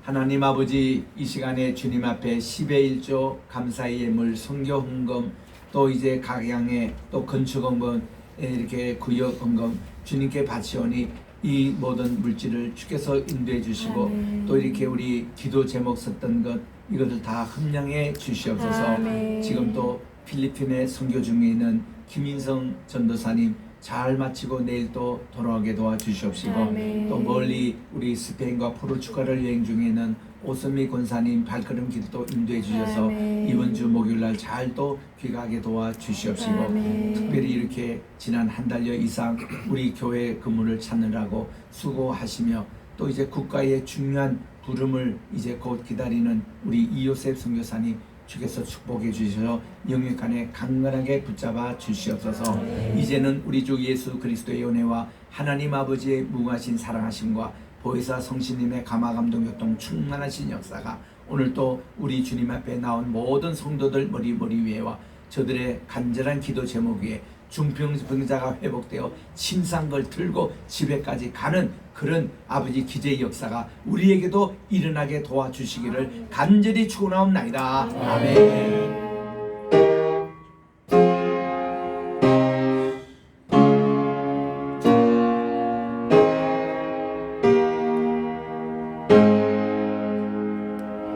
하나님 아버지 이 시간에 주님 앞에 10의 1조 감사의 예물 선교 헌금 또 이제 각양의 또 건축 헌금 이렇게 구역 헌금 주님께 바치오니 이 모든 물질을 주께서 인도해 주시고 또 이렇게 우리 기도 제목 썼던 것 이것을 다 흠량해 주시옵소서. 지금 또 필리핀에 선교 중에 있는 김인성 전도사님 잘 마치고 내일 또 돌아오게 도와주시옵시고 또 멀리 우리 스페인과 포르투갈을 여행 중에 있는 오선미 권사님 발걸음길도 인도해 주셔서 이번 주 목요일날 잘 또 귀가하게 도와주시옵시고 특별히 이렇게 지난 한 달여 이상 우리 교회 근무를 찾느라고 수고하시며 또 이제 국가의 중요한 부름을 이제 곧 기다리는 우리 이요셉 선교사님 주께서 축복해 주셔서 영육간에 강건하게 붙잡아 주시옵소서. 이제는 우리 주 예수 그리스도의 은혜와 하나님 아버지의 무궁하신 사랑하심과 보혜사 성신님의 감화감동 교통 충만하신 역사가 오늘 또 우리 주님 앞에 나온 모든 성도들 머리 위에와 저들의 간절한 기도 제목 위에 중풍병자가 회복되어 침상걸 들고 집에까지 가는 그런 아버지 기적의 역사가 우리에게도 일어나게 도와주시기를 간절히 축원하옵나이다. 아멘.